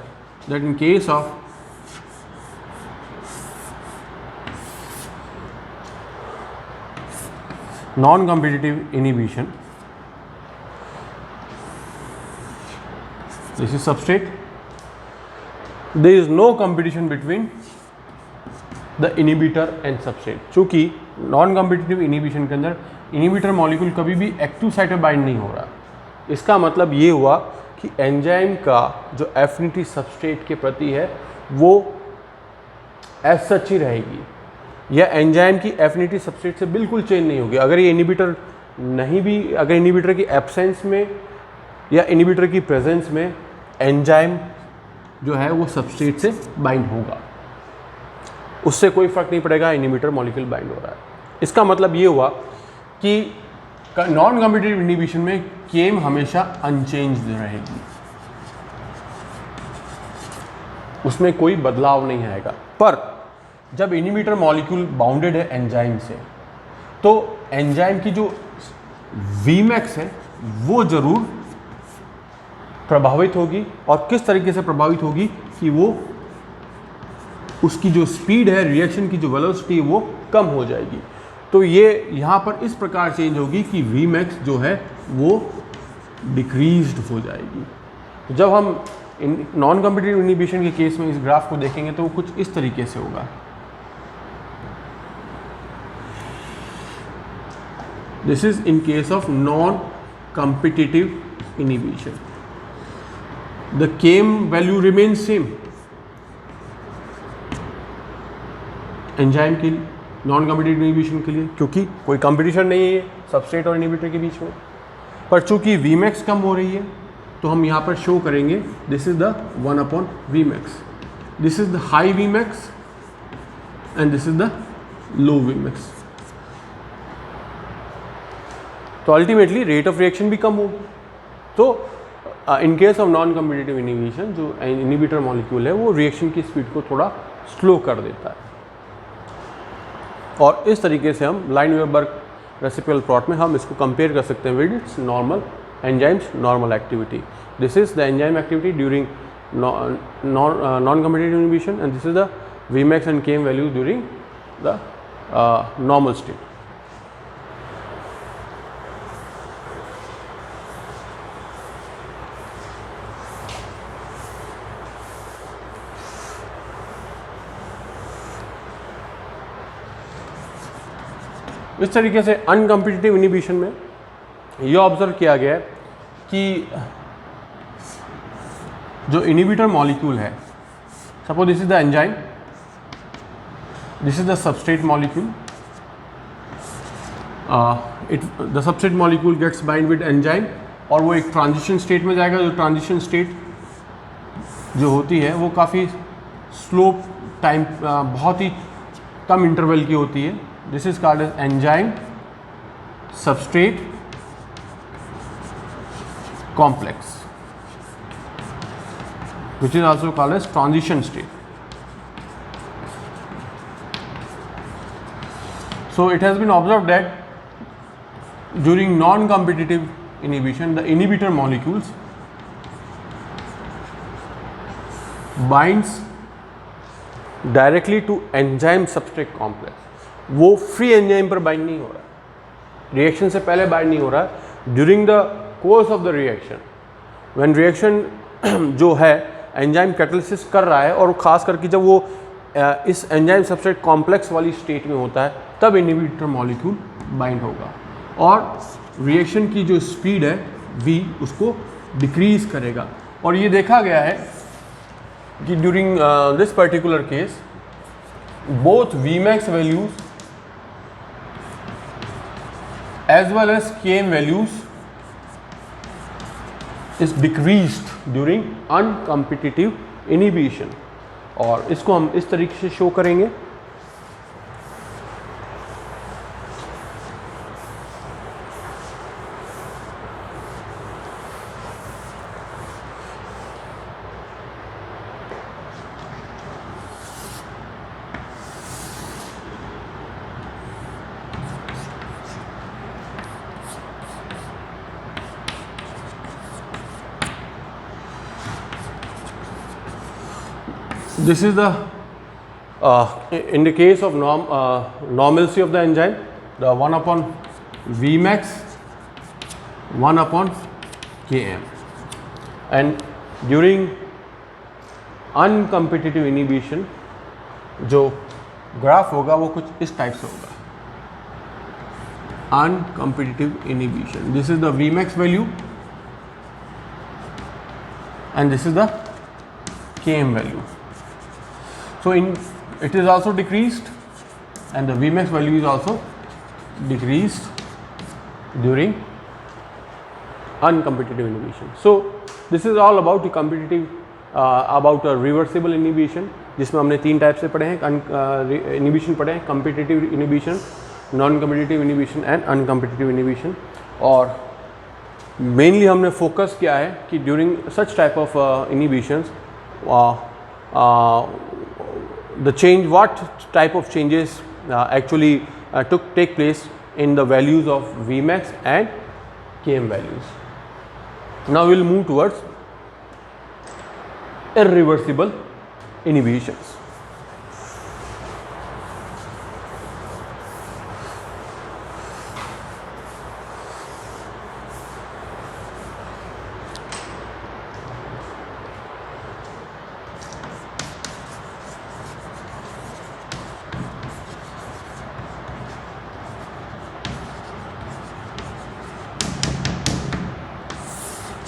that in case of non-competitive inhibition, this is substrate, there is no competition between the inhibitor and substrate. चूँकि non competitive inhibition के अंदर inhibitor molecule कभी भी active site पे bind नहीं हो रहा. इसका मतलब ये हुआ कि एंजाइम का जो एफिनिटी सबस्ट्रेट के प्रति है वो एज सच ही रहेगी, या एंजाइम की एफिनिटी सबस्ट्रेट से बिल्कुल चेंज नहीं होगी. अगर ये इनिबिटर नहीं भी, अगर इनिबिटर की एब्सेंस में या इनिबिटर की प्रेजेंस में एंजाइम जो है वो सबस्ट्रेट से बाइंड होगा, उससे कोई फर्क नहीं पड़ेगा इनिबिटर मॉलिक्यूल बाइंड हो रहा है. इसका मतलब ये हुआ कि नॉन कम्पिटिटिव इनिबिशन में केम हमेशा अनचेंज्ड रहेगी, उसमें कोई बदलाव नहीं आएगा. पर जब इनिबिटर मॉलिक्यूल बाउंडेड है एंजाइम से, तो एंजाइम की जो Vmax है वो ज़रूर प्रभावित होगी. और किस तरीके से प्रभावित होगी कि वो उसकी जो स्पीड है, रिएक्शन की जो वेलोसिटी है वो कम हो जाएगी. तो ये यहाँ पर इस प्रकार चेंज होगी कि Vmax जो है वो डिक्रीज्ड हो जाएगी. तो जब हम नॉन कम्पिटिटिव इनिबिशन के केस में इस ग्राफ को देखेंगे तो वो कुछ इस तरीके से होगा. This is in case of non-competitive inhibition. The Km value remains same. Enzyme के नॉन कम्पिटिटिव इनिबिशन के लिए, क्योंकि कोई कंपटीशन नहीं है सबस्ट्रेट और इनिबिटर के बीच में. पर चूंकि Vmax कम हो रही है तो हम यहाँ पर शो करेंगे this is the 1/Vmax, this is the high Vmax and this is the low Vmax. तो अल्टीमेटली रेट ऑफ रिएक्शन भी कम होगी. तो इन case of non competitive inhibition जो इनिबिटर मॉलिक्यूल है वो रिएक्शन की स्पीड को थोड़ा स्लो कर देता है. और इस तरीके से हम लाइनवियरबर्ग रेसिप्रोकल प्लॉट में हम इसको कंपेयर कर सकते हैं with its normal enzymes normal activity. This is the enzyme activity during non competitive inhibition and this is the Vmax and Km value during the normal state. इस तरीके से अनकम्पिटिटिव इनिबिशन में यह ऑब्जर्व किया गया है कि जो इनिबिटर मॉलिक्यूल है, suppose this is the enzyme, this is the substrate molecule, the substrate molecule gets bind with enzyme और वो एक ट्रांजिशन स्टेट में जाएगा. जो ट्रांजिशन स्टेट जो होती है वो काफ़ी स्लो टाइम, बहुत ही कम इंटरवल की होती है. This is called as enzyme substrate complex, which is also called as transition state. So it has been observed that during non-competitive inhibition, the inhibitor molecules binds directly to enzyme substrate complex, वो free enzyme पर bind नहीं हो रहा है, reaction से पहले bind नहीं हो रहा है, during the course of the reaction, when reaction जो है एंजाइम कैटालिसिस कर रहा है, और ख़ास करके जब वो इस एंजाइम सबस्ट्रेट कॉम्प्लेक्स वाली स्टेट में होता है, तब इनहिबिटर मॉलिक्यूल बाइंड होगा और रिएक्शन की जो स्पीड है v उसको डिक्रीज करेगा। और ये देखा गया है कि during this particular case both Vmax values as well as Km values is decreased during uncompetitive inhibition, और इसको हम इस तरीके से शो करेंगे। This is the in the case of normalcy of the enzyme, the 1 upon Vmax 1 upon Km, and during uncompetitive inhibition जो graph होगा वो कुछ इस टाइप से होगा। Uncompetitive inhibition, this is the Vmax value and this is the Km value. So it is also decreased and the Vmax value is also decreased during uncompetitive inhibition. So this is all about the competitive about a reversible inhibition, जिसमें हमने 3 type से पढ़े हैं, inhibition पढ़े हैं, competitive inhibition, non-competitive inhibition and uncompetitive inhibition। और mainly हमने focus किया है कि during such type of inhibitions the change, what type of changes actually take place in the values of Vmax and Km values. Now we will move towards irreversible inhibitions.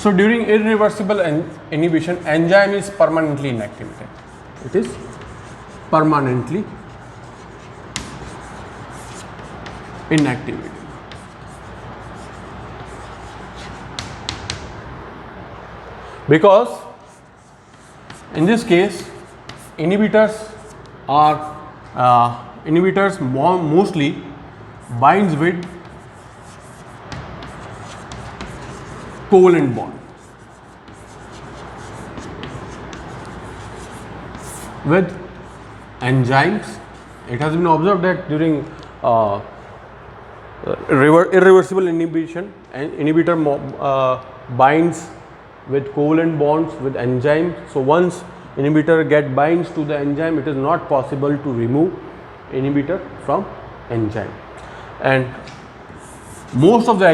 So during irreversible inhibition, enzyme is permanently inactivated. It is permanently inactivated. Because in this case, inhibitors mostly binds with covalent bond with enzymes. It has been observed that during irreversible inhibition, an inhibitor binds with covalent bonds with enzymes. So once inhibitor binds to the enzyme, it is not possible to remove inhibitor from enzyme. And in most of the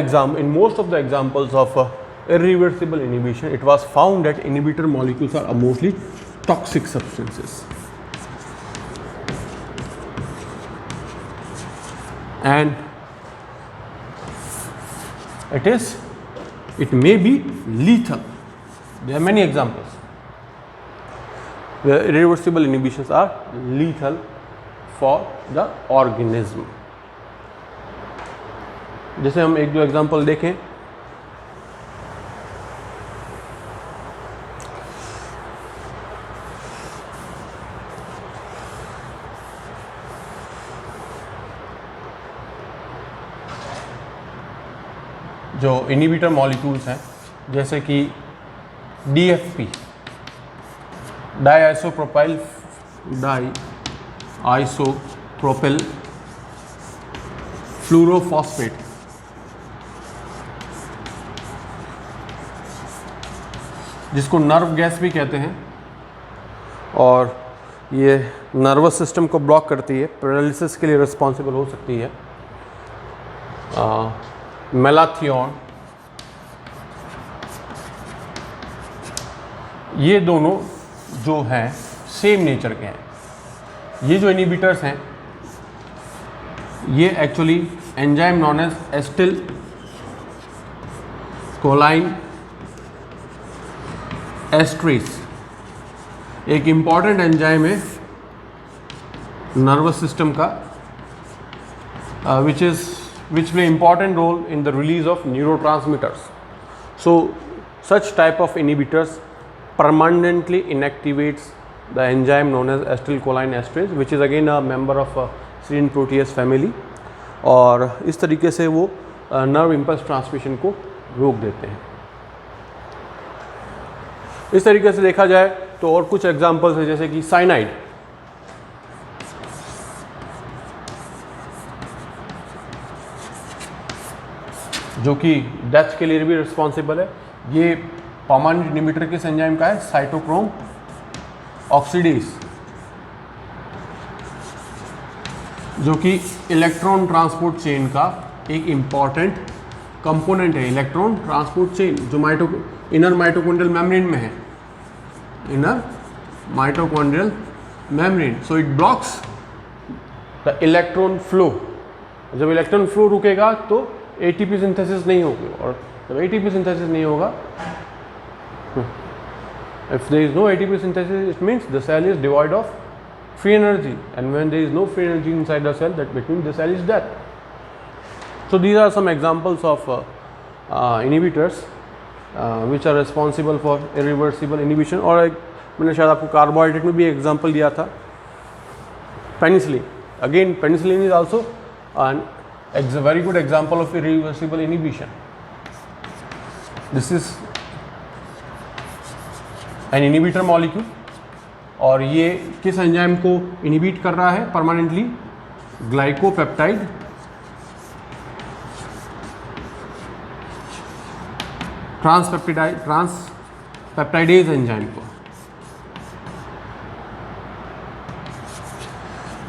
examples of irreversible inhibition, it was found that inhibitor molecules are mostly toxic substances, and it may be lethal. There are many examples where irreversible inhibitions are lethal for the organism. जैसे हम एक दो example देखें, जो inhibitor molecules हैं, जैसे कि DFP, डाईआइसोप्रोपिल फ्लोरोफॉस्फेट, जिसको नर्व गैस भी कहते हैं, और ये नर्वस सिस्टम को ब्लॉक करती है, पैरालिसिस के लिए रिस्पॉन्सिबल हो सकती है। मेलाथियोन, ये दोनों जो हैं सेम नेचर के हैं। ये जो इनिबिटर्स हैं ये actually enzyme known as acetylcholine esterase, एक इम्पॉर्टेंट एंजाइम है नर्वस सिस्टम का, which play important role in the release of neurotransmitters. So such type of inhibitors permanently inactivates the enzyme known as acetylcholine esterase, which is again a member of serine protease family, और इस तरीके से वो nerve impulse transmission को रोक देते हैं। इस तरीके से देखा जाए तो और कुछ एग्जांपल्स है, जैसे कि साइनाइड, जो कि डेथ के लिए भी रिस्पॉन्सिबल है। ये परमानेंट इनिबिटर किस एंजाइम का है? साइटोक्रोम ऑक्सीडेज, जो कि इलेक्ट्रॉन ट्रांसपोर्ट चेन का एक इम्पॉर्टेंट कंपोनेंट है। इलेक्ट्रॉन ट्रांसपोर्ट चेन जो इनर माइटोकॉन्ड्रियल मेम्ब्रेन में है, inner mitochondrial membrane. So it blocks the electron flow. जब इलेक्ट्रॉन फ्लो रुकेगा तो एटीपी सिंथेसिस नहीं होगी, और जब एटीपी सिंथेसिस नहीं होगा, if there is no ATP synthesis, it means the cell is devoid of free energy, and when there is no free energy inside the cell, that means the cell is dead. So these are some examples of inhibitors which are responsible for irreversible inhibition. और एक मैंने शायद आपको carbohydrate में भी example दिया था, penicillin. Again penicillin is also a very good example of irreversible inhibition. This is an inhibitor molecule, और ये किस एंजाइम को इनहिबिट कर रहा है परमानेंटली? ग्लाइकोपेप्टाइड ट्रांसपेप्टाइडेज एंजाइम को,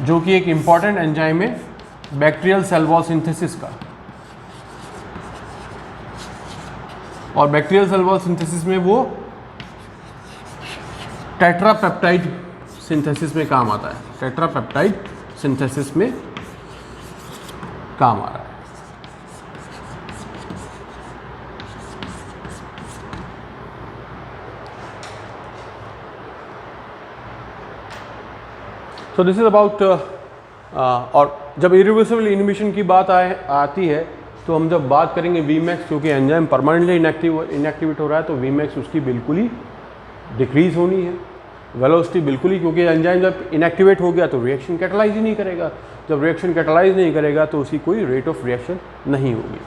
जो कि एक इंपॉर्टेंट एंजाइम है बैक्टीरियल सेल वॉल सिंथेसिस का। और बैक्टीरियल सेल वॉल सिंथेसिस में वो टेट्रापेप्टाइड सिंथेसिस में काम आता है। टेट्रापेप्टाइड सिंथेसिस में काम आ रहा है। सो दिस इज अबाउट और जब इरिवर्सिबल इनहिबिशन की बात आती है तो हम जब बात करेंगे वीमैक्स, क्योंकि एंजाइम परमानेंटली इनएक्टिवेट हो रहा है, तो वीमैक्स उसकी बिल्कुल ही डिक्रीज होनी है, वेलोसिटी बिल्कुल ही, क्योंकि एंजाइम जब इनएक्टिवेट हो गया तो रिएक्शन कैटालाइज ही नहीं करेगा। जब रिएक्शन कैटालाइज नहीं करेगा तो उसकी कोई रेट ऑफ रिएक्शन नहीं होगी।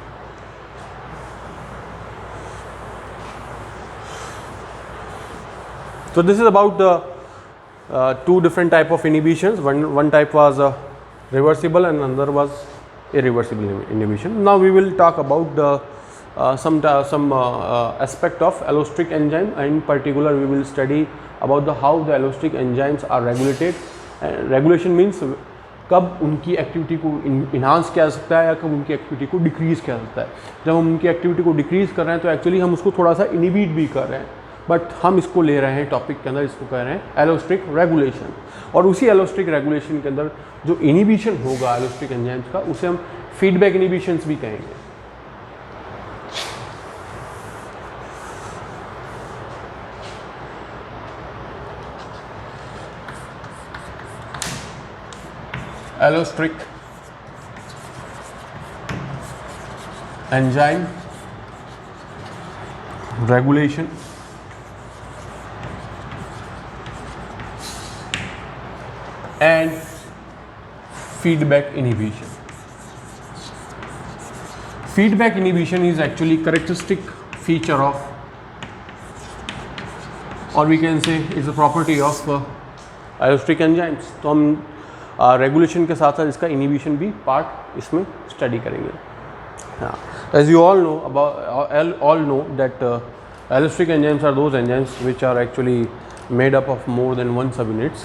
So this is about two different type of inhibitions. One type was reversible and another was irreversible inhibition. Now we will talk about some aspect of allostericc enzyme. In particular, we will study about how the allostericc enzymes are regulated. Regulation means कब उनकी activity को enhance किया जा सकता है या कब उनकी एक्टिविटी को डिक्रीज़ किया जा सकता है। जब हम उनकी एक्टिविटी को डिक्रीज़ कर रहे हैं तो एक्चुअली हम उसको थोड़ा सा इनिबिट भी कर रहे हैं, बट हम इसको ले रहे हैं टॉपिक के अंदर, इसको कह रहे हैं एलोस्ट्रिक रेगुलेशन। और उसी एलोस्ट्रिक रेगुलेशन के अंदर जो इनिबिशन होगा एलोस्ट्रिक एंजाइम्स का, उसे हम फीडबैक इनिबिशंस भी कहेंगे। Allostric enzyme regulation and feedback inhibition. Feedback inhibition is actually characteristic feature of, or we can say is a property of allostric enzymes. तो हम रेगुलेशन के साथ साथ इसका इनिबिशन भी पार्ट इसमें स्टडी करेंगे। हाँ, as you all know that allostric enzymes are those enzymes which are actually made up of more than one subunits,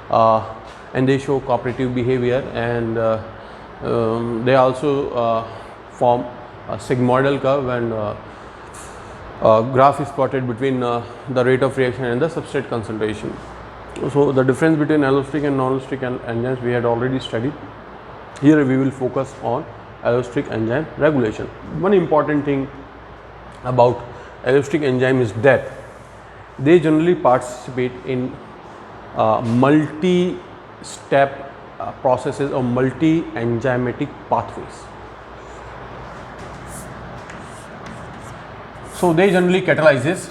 and they show cooperative behavior, and they also form a sigmoidal curve, and graph is plotted between the rate of reaction and the substrate concentration. So the difference between allostericity and non-allostericity enzymes we had already studied. Here we will focus on allostericity enzyme regulation. One important thing about allostericity enzyme is that they generally participate in multi-step processes or multi-enzymatic pathways. So they generally catalyzes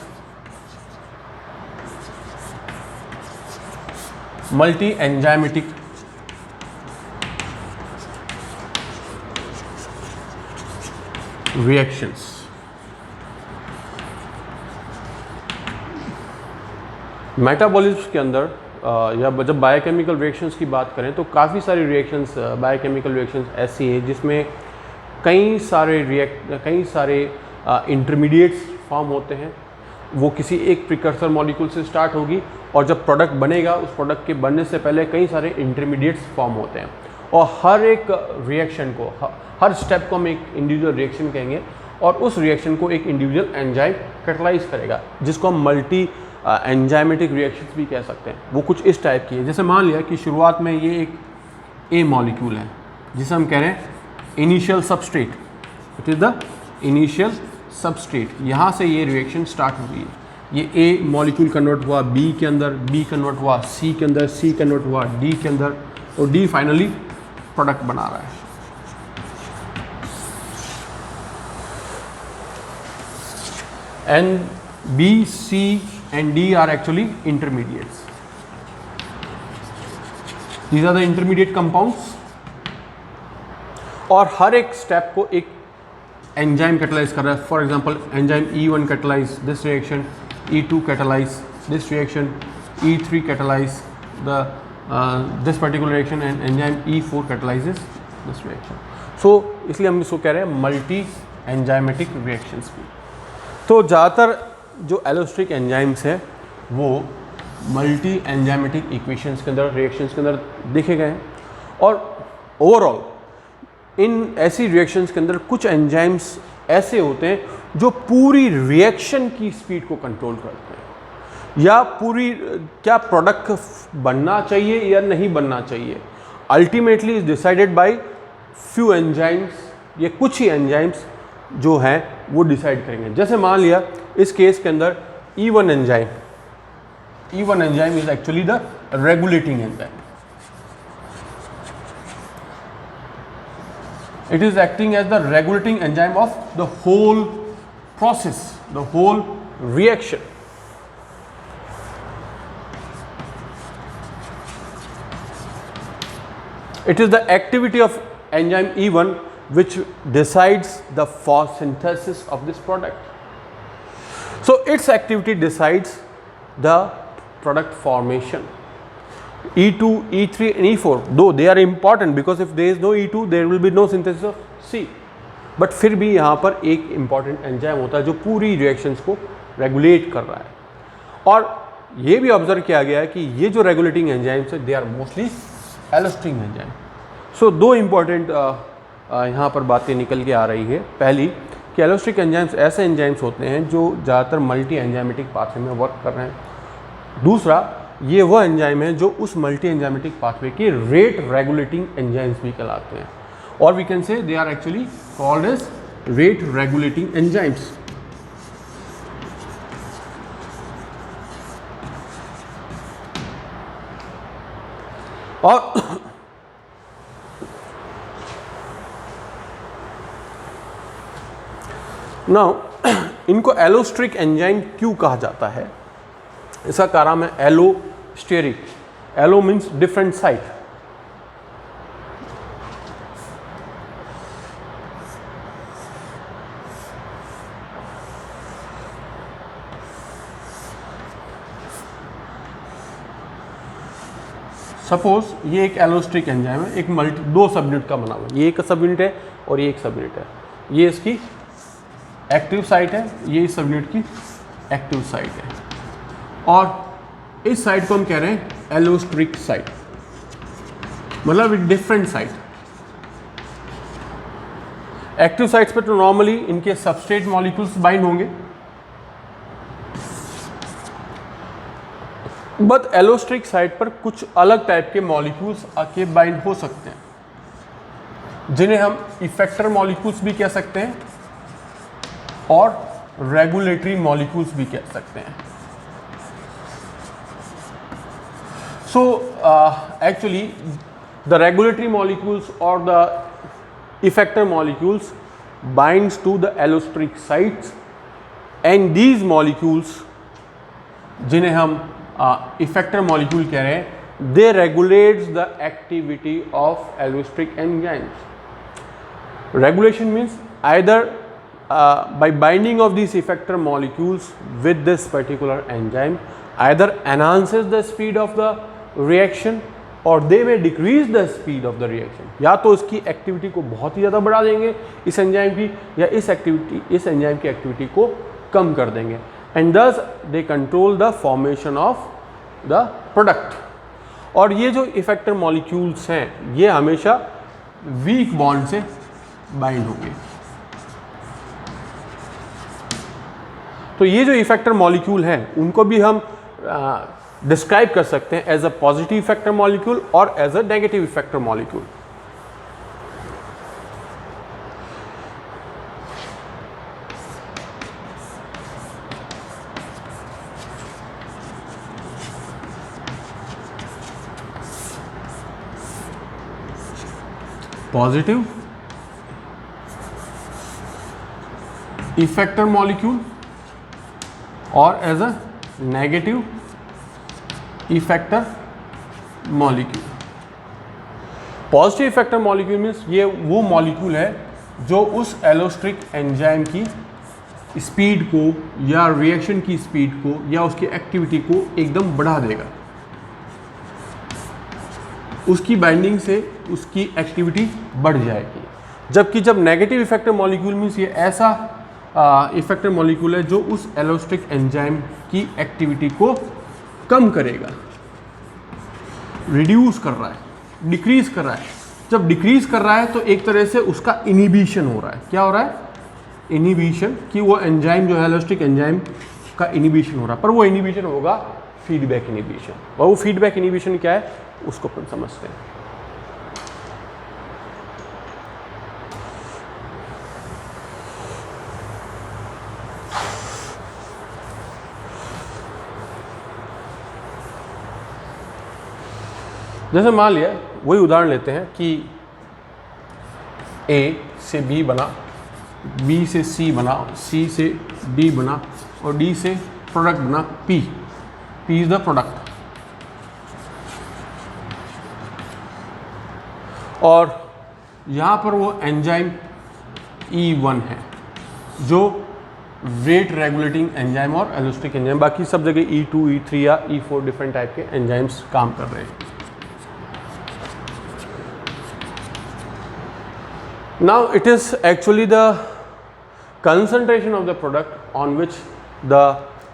multi-enzymatic reactions. Metabolism के अंदर या जब biochemical reactions की बात करें तो काफ़ी सारी रिएक्शंस बायोकेमिकल रिएक्शंस ऐसी है जिसमें कई सारे इंटरमीडिएट्स फॉर्म होते हैं. वो किसी एक प्रिकर्सर मॉलिक्यूल से स्टार्ट होगी और जब प्रोडक्ट बनेगा उस प्रोडक्ट के बनने से पहले कई सारे इंटरमीडिएट्स फॉर्म होते हैं, और हर एक रिएक्शन को, हर स्टेप को हम एक इंडिविजुअल रिएक्शन कहेंगे, और उस रिएक्शन को एक इंडिविजुअल एंजाइम कैटलाइज करेगा, जिसको हम मल्टी एंजाइमेटिक रिएक्शंस भी कह सकते हैं. वो कुछ इस टाइप की है. जैसे मान लिया कि शुरुआत में ये एक ए मॉलिक्यूल है जिसे हम कह रहे हैं initial substrate. It is the initial substrate. यहाँ से ये रिएक्शन स्टार्ट हुई है. ये ए मॉलिक्यूल कन्वर्ट हुआ बी के अंदर, बी कन्वर्ट हुआ सी के अंदर, सी कन्वर्ट हुआ डी के अंदर, और डी फाइनली प्रोडक्ट बना रहा है. And B, C and D are actually intermediates. These are the intermediate compounds. और हर एक स्टेप को एक एंजाइम कैटलाइज कर रहा है. For example enzyme E1 catalyse this reaction, E2 catalyse this reaction, E3 catalyse this particular reaction, and enzyme E4 catalyses this reaction. So इसलिए हम इसको कह रहे हैं मल्टी एंजाइमेटिक रिएक्शंस भी. तो ज़्यादातर जो एलोस्टिक एंजाइम्स है वो मल्टी एंजाइमेटिक इक्वेशंस के अंदर, रिएक्शंस के अंदर देखे गए हैं. और ओवरऑल इन ऐसी रिएक्शंस के अंदर कुछ एंजाइम्स ऐसे होते हैं जो पूरी रिएक्शन की स्पीड को कंट्रोल करते हैं, या पूरी क्या प्रोडक्ट बनना चाहिए या नहीं बनना चाहिए, ultimately is decided by few enzymes. ये कुछ ही एंजाइम्स जो हैं वो डिसाइड करेंगे. जैसे मान लिया इस केस के अंदर E1 enzyme is actually the regulating enzyme. It is acting as the regulating enzyme of the whole process, the whole reaction. It is the activity of enzyme E1 which decides the photosynthesis of this product. So its activity decides the product formation. E2, E3 and E4, though they are important because if there is no E2 there will be no synthesis of C. But फिर भी यहाँ पर एक important enzyme होता है जो पूरी reactions को regulate कर रहा है. और ये भी ऑब्जर्व किया गया है कि ये जो regulating enzymes है they are mostly allosteric enzyme. So दो important यहाँ पर बातें निकल के आ रही है. पहली कि एलोस्टिक एंजाइम्स ऐसे एंजाइम्स होते हैं जो ज़्यादातर मल्टी एंजाइमेटिक पाथवे में वर्क कर रहे हैं. दूसरा, ये वह एंजाइम है जो उस मल्टी एंजाइमेटिक पाथवे के रेट रेगुलेटिंग एंजाइम्स भी कहलाते हैं, और we can say they are actually called as rate regulating enzymes. और नाउ इनको एलोस्टेरिक एंजाइम क्यों कहा जाता है? इसका कारण है allosteric. Allo means different site. Suppose ये एक एलोस्टेरिक एंजाइम है, एक दो सब यूनिट का बना हुआ है. ये एक सब यूनिट है और ये एक सब यूनिट है. ये इसकी एक्टिव साइट है, ये इस सब यूनिट की एक्टिव साइट है, और इस साइट को हम कह रहे हैं एलोस्ट्रिक साइट, मतलब डिफरेंट साइट। एक्टिव साइट्स पे तो नॉर्मली इनके सबस्ट्रेट मॉलिक्यूल्स बाइंड होंगे, बट एलोस्ट्रिक साइट पर कुछ अलग टाइप के मॉलिक्यूल्स आके बाइंड हो सकते हैं, जिन्हें हम इफेक्टर मॉलिक्यूल्स भी कह सकते हैं और रेगुलेटरी मॉलिक्यूल्स भी कह सकते हैं। So actually the regulatory molecules or the effector molecules binds to the allostric sites, and these molecules जिन्हें हम effector molecule कह रहे हैं, they regulates the activity of allostric enzymes. Regulation means either by binding of these effector molecules with this particular enzyme either enhances the speed of the reaction और दे में decrease the speed of the reaction, या तो इसकी activity को बहुत ही ज़्यादा बढ़ा देंगे इस एंजाइम की, या इस एंजाइम की एक्टिविटी को कम कर देंगे, एंड दस they control the formation of the product. और ये जो इफेक्टर मॉलिक्यूल्स हैं ये हमेशा वीक बॉन्ड से बाइंड होंगे। तो ये जो इफेक्टर मॉलिक्यूल हैं उनको भी हम डिस्क्राइब कर सकते हैं as a positive effector molecule और as a negative effector molecule. Positive effector molecule और as a negative effector molecule. Positive effector molecule means ये वो मॉलिक्यूल है जो उस एलोस्ट्रिक एंजाइम की स्पीड को या रिएक्शन की स्पीड को या उसकी एक्टिविटी को एकदम बढ़ा देगा, उसकी बाइंडिंग से उसकी एक्टिविटी बढ़ जाएगी। जबकि जब नेगेटिव इफेक्टर मॉलिक्यूल मीन्स ये ऐसा इफेक्टर मॉलिक्यूल है जो उस एलोस्ट्रिक एंजाइम की एक्टिविटी को कम करेगा, रिड्यूस कर रहा है, डिक्रीज कर रहा है। जब डिक्रीज कर रहा है तो एक तरह से उसका इनिबिशन हो रहा है। क्या हो रहा है? इनिबिशन, कि वो एंजाइम जो है एलोस्ट्रिक एंजाइम का इनिबिशन हो रहा है, पर वो इनिबिशन होगा फीडबैक इनिबिशन। और वो फीडबैक इनिबिशन क्या है उसको अपन समझते हैं। जैसे मान लिया वही उदाहरण लेते हैं कि A से B बना, B से C बना, C से D बना और D से प्रोडक्ट बना P। P is the product. और यहाँ पर वो एंजाइम E1 है जो रेट रेगुलेटिंग एंजाइम और एलोस्टिक एंजाइम, बाकी सब जगह E2, E3 या E4 डिफरेंट टाइप के एंजाइम्स काम कर रहे हैं। Now it is actually the concentration of the product on which the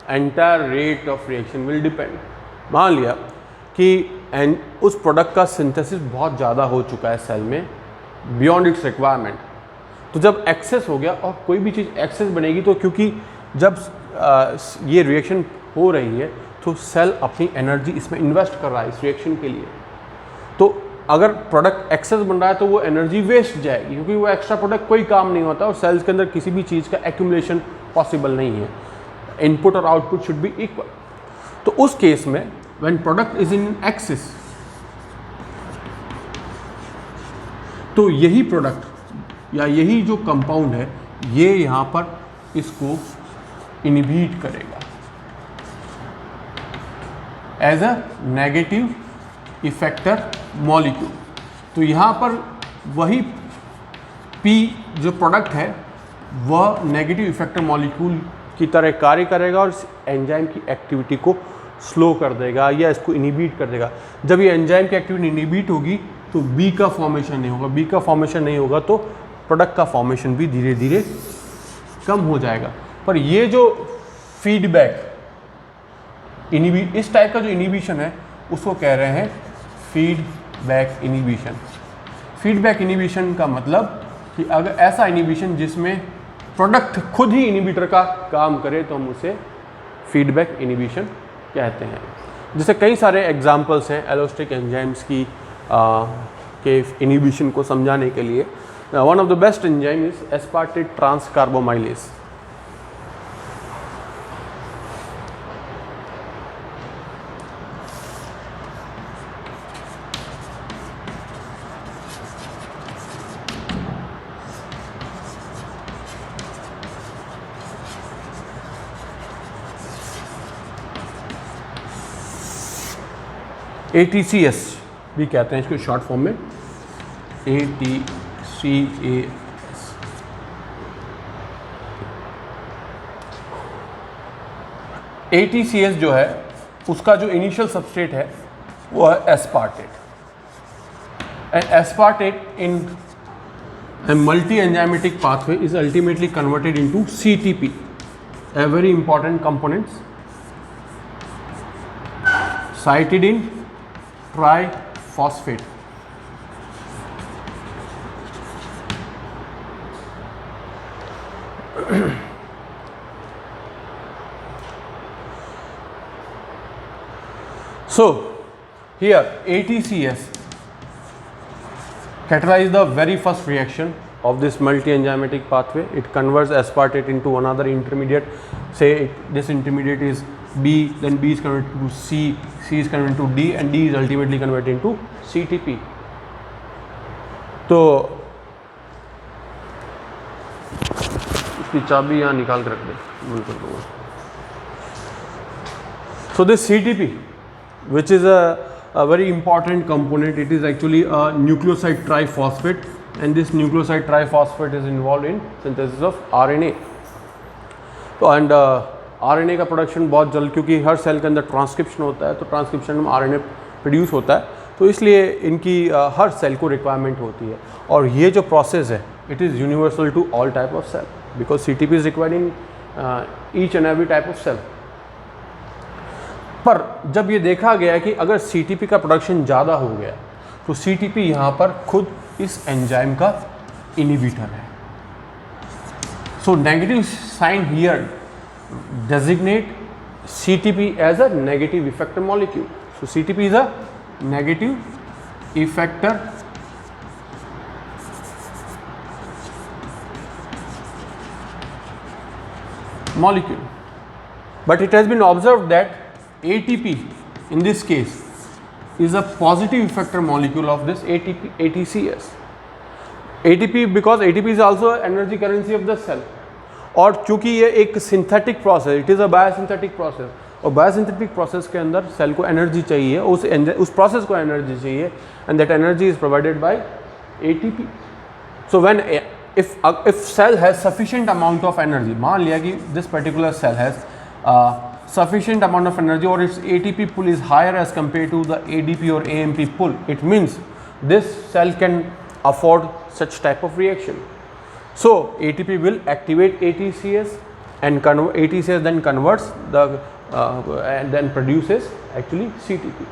entire rate of reaction will depend. मान लिया कि उस प्रोडक्ट का सिंथेसिस बहुत ज़्यादा हो चुका है सेल में बियॉन्ड इट्स रिक्वायरमेंट, तो जब एक्सेस हो गया और कोई भी चीज़ एक्सेस बनेगी तो क्योंकि जब ये रिएक्शन हो रही है तो सेल अपनी एनर्जी इसमें इन्वेस्ट कर रहा है इस रिएक्शन के लिए, तो अगर प्रोडक्ट एक्सेस बन रहा है तो वो एनर्जी वेस्ट जाएगी, क्योंकि वो एक्स्ट्रा प्रोडक्ट कोई काम नहीं होता और सेल्स के अंदर किसी भी चीज़ का एक्यूमुलेशन पॉसिबल नहीं है। इनपुट और आउटपुट शुड बी इक्वल। तो उस केस में when product is in excess, तो यही प्रोडक्ट या यही जो कंपाउंड है ये यहाँ पर इसको इनहिबिट करेगा as a negative effector molecule. तो यहाँ पर वही P जो प्रोडक्ट है वह नेगेटिव इफेक्टर मॉलिक्यूल की तरह कार्य करेगा और इस एंजाइम की एक्टिविटी को स्लो कर देगा या इसको इनहिबिट कर देगा। जब ये एंजाइम की एक्टिविटी इनहिबिट होगी तो B का फॉर्मेशन नहीं होगा, B का फॉर्मेशन नहीं होगा तो प्रोडक्ट का फॉर्मेशन भी धीरे धीरे कम हो जाएगा। पर ये जो फीडबैक इस टाइप का जो इनहिबिशन है उसको कह रहे हैं फीडबैक इनिबिशन। फीडबैक इनिबिशन का मतलब कि अगर ऐसा इनिबिशन जिसमें प्रोडक्ट खुद ही इनिबिटर का काम करे तो हम उसे फीडबैक इनिबिशन कहते हैं। जैसे कई सारे एग्जांपल्स हैं एलोस्टिक एंजाइम्स की के इनिबिशन को समझाने के लिए। One of the best enzyme is aspartate transcarbamoylase. ATCS भी कहते हैं इसको शॉर्ट फॉर्म में, ATCAS। ATCS जो है उसका जो इनिशियल सबस्ट्रेट है वो है aspartate, and aspartate in a multi-enzymatic pathway is ultimately converted into CTP, a very important component, cytidine triphosphate. So here ATCS catalyze the very first reaction of this multi-enzymatic pathway. It converts aspartate into another intermediate. Say this intermediate is B, then B is converted to C, C is converted to D, and D is ultimately converted into CTP. तो इसकी चाबी यहाँ निकाल कर रख दे, बंद कर दूँगा। So this CTP, which is a very important component, it is actually a nucleoside triphosphate, and this nucleoside triphosphate is involved in synthesis of RNA. तो and RNA का प्रोडक्शन बहुत जल्द, क्योंकि हर सेल के अंदर ट्रांसक्रिप्शन होता है, तो ट्रांसक्रिप्शन में RNA प्रोड्यूस होता है, तो इसलिए इनकी हर सेल को रिक्वायरमेंट होती है। और ये जो प्रोसेस है it is universal to all type of cell, because CTP is required in each and every type of cell. पर जब ये देखा गया कि अगर CTP का प्रोडक्शन ज़्यादा हो गया तो CTP यहाँ पर खुद इस एंजाइम का इनिबिटर है। So negative sign here designate CTP as a negative effector molecule. So CTP is a negative effector molecule, but it has been observed that ATP in this case is a positive effector molecule of this ATCS. ATP, because ATP is also energy currency of the cell, और चूंकि ये एक synthetic process, it is a biosynthetic process, और biosynthetic process के अंदर cell को energy चाहिए, उस प्रोसेस को एनर्जी चाहिए, and that energy is provided by ATP. So when if cell has sufficient amount of energy, मान लिया कि this particular cell has sufficient amount of energy or its ATP pull is higher as compared to the ADP or AMP pull, it means this cell can afford such type of reaction. So ATP will activate ATCS, and ATCS then converts the and then produces actually CTP.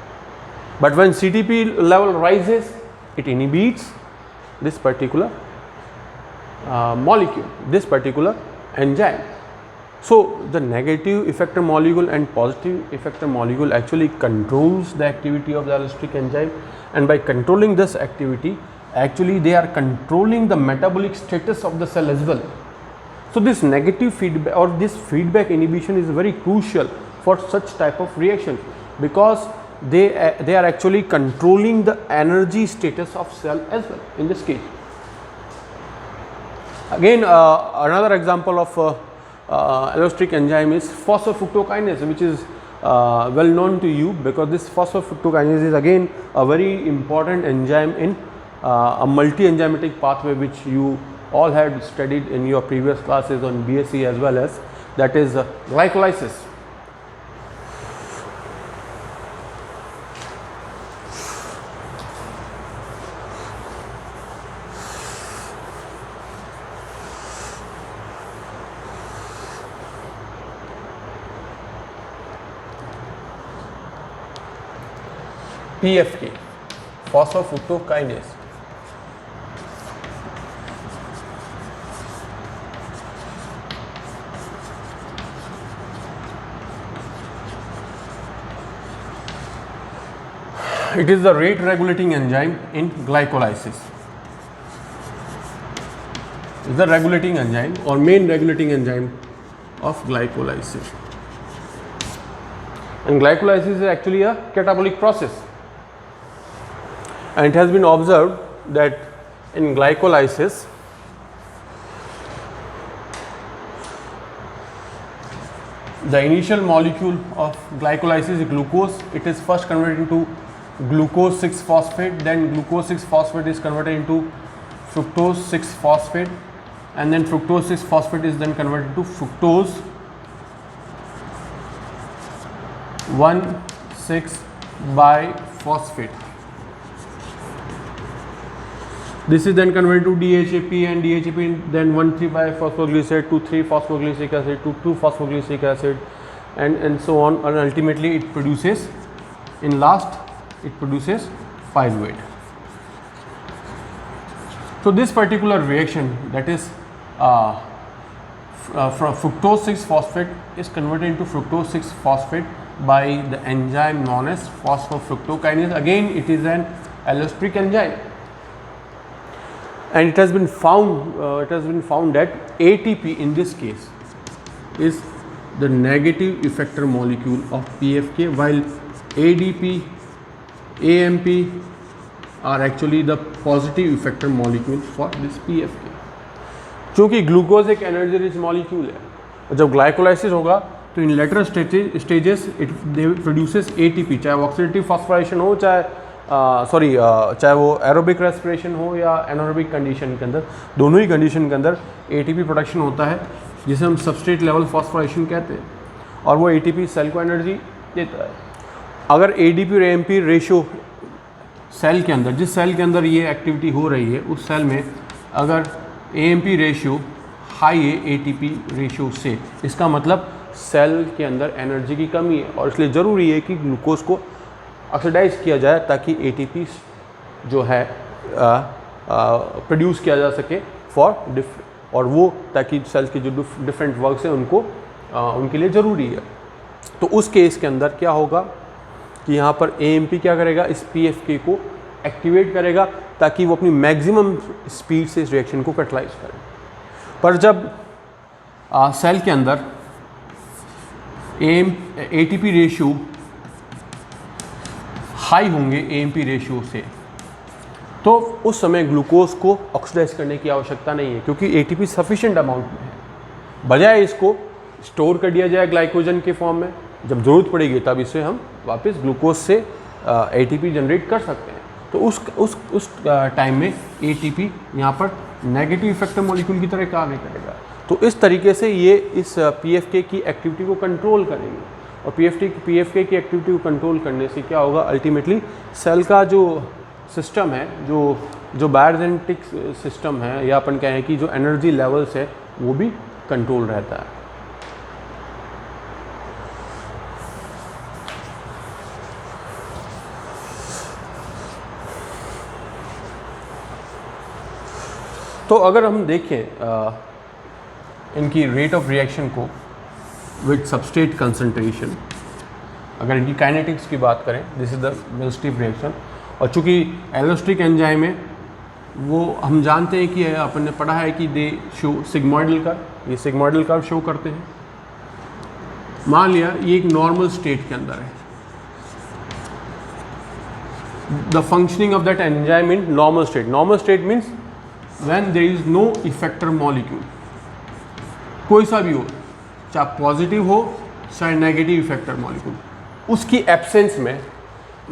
But when CTP level rises, it inhibits this particular molecule, this particular enzyme. So the negative effector molecule and positive effector molecule actually controls the activity of the allostericity enzyme, and by controlling this activity actually they are controlling the metabolic status of the cell as well. So this negative feedback or this feedback inhibition is very crucial for such type of reaction, because they are actually controlling the energy status of cell as well in this case. Again, another example of allosteric enzyme is phosphofructokinase, which is well known to you, because this phosphofructokinase is again a very important enzyme in a multi-enzymatic pathway, which you all had studied in your previous classes on BSc as well as, that is glycolysis. PFK, phosphofructokinase. It is the rate regulating enzyme in glycolysis. Is the regulating enzyme or main regulating enzyme of glycolysis. And glycolysis is actually a catabolic process. And it has been observed that in glycolysis, the initial molecule of glycolysis is glucose. It is first converted into glucose 6-phosphate, then glucose 6-phosphate is converted into fructose 6-phosphate, and then fructose 6-phosphate is then converted to fructose 1,6-biphosphate. This is then converted to DHAP, and DHAP then 1,3-biphosphoglycerate to 3-phosphoglyceric acid to 2-phosphoglyceric acid, and so on, and ultimately it produces, in last it produces pyruvate. So this particular reaction, that is from fructose 6-phosphate is converted into fructose 6-phosphate by the enzyme known as phosphofructokinase. Again, it is an allosteric enzyme, and it has been found that ATP in this case is the negative effector molecule of PFK, while ADP, AMP are actually the positive effector molecule for this PFK. चूँकि glucose एक energy rich molecule है, और जब glycolysis होगा तो in later stages it produces ATP, चाहे वो oxidative phosphorylation हो, चाहे वो एरोबिक रेस्पिरेशन हो या एनारोबिक कंडीशन के अंदर, दोनों ही कंडीशन के अंदर ATP प्रोडक्शन होता है, जिसे हम सबस्ट्रेट लेवल फॉस्फोराइलेशन कहते हैं, और वो ATP सेल को एनर्जी देता है. अगर ADP और AMP रेशियो सेल के अंदर, जिस सेल के अंदर ये एक्टिविटी हो रही है उस सेल में अगर AMP रेशियो हाई है ATP रेशियो से, इसका मतलब सेल के अंदर एनर्जी की कमी है, और इसलिए ज़रूरी है कि ग्लूकोज को ऑक्सीडाइज किया जाए ताकि ATP जो है प्रोड्यूस किया जा सके और वो ताकि सेल्स के जो डिफरेंट वर्क्स हैं उनको उनके लिए ज़रूरी है. तो उस केस के अंदर क्या होगा कि यहाँ पर AMP क्या करेगा, इस PFK को एक्टिवेट करेगा ताकि वो अपनी मैक्सिमम स्पीड से इस रिएक्शन को कैटलाइज करे. पर जब सेल के अंदर ATP रेशियो हाई होंगे AMP रेशियो से, तो उस समय ग्लूकोज को ऑक्सीडाइज करने की आवश्यकता नहीं है, क्योंकि ATP सफिशिएंट अमाउंट में है. बजाय इसको स्टोर कर दिया जाए ग्लाइकोजन के फॉर्म में, जब ज़रूरत पड़ेगी तब इसे हम वापस ग्लूकोज से ATP जनरेट कर सकते हैं. तो उस टाइम में ATP यहाँ पर नेगेटिव इफेक्टर मॉलिक्यूल की तरह कार्य करेगा. तो इस तरीके से ये इस PFK की एक्टिविटी को कंट्रोल करेंगे, और PFK की एक्टिविटी को कंट्रोल करने से क्या होगा, अल्टीमेटली सेल का जो सिस्टम है, जो बायोजेनेटिक सिस्टम है, या अपन कहें कि जो एनर्जी लेवल्स है वो भी कंट्रोल रहता है. तो अगर हम देखें इनकी रेट ऑफ रिएक्शन को विद सबस्ट्रेट कंसंट्रेशन, अगर इनकी काइनेटिक्स की बात करें, this is the velocity reaction. और चूँकि एलोस्टिक एंजाइम है, वो हम जानते हैं कि अपन ने पढ़ा है कि दे शो सिग्मोइडल कर्व, ये सिग्मोइडल कर्व शो करते हैं. मान लिया ये एक नॉर्मल स्टेट के अंदर है, the functioning of that enzyme in normal state. Normal state means when there is no effector molecule, कोई सा भी हो, चाहे पॉजिटिव हो चाहे नेगेटिव इफेक्टर मॉलिक्यूल, उसकी एब्सेंस में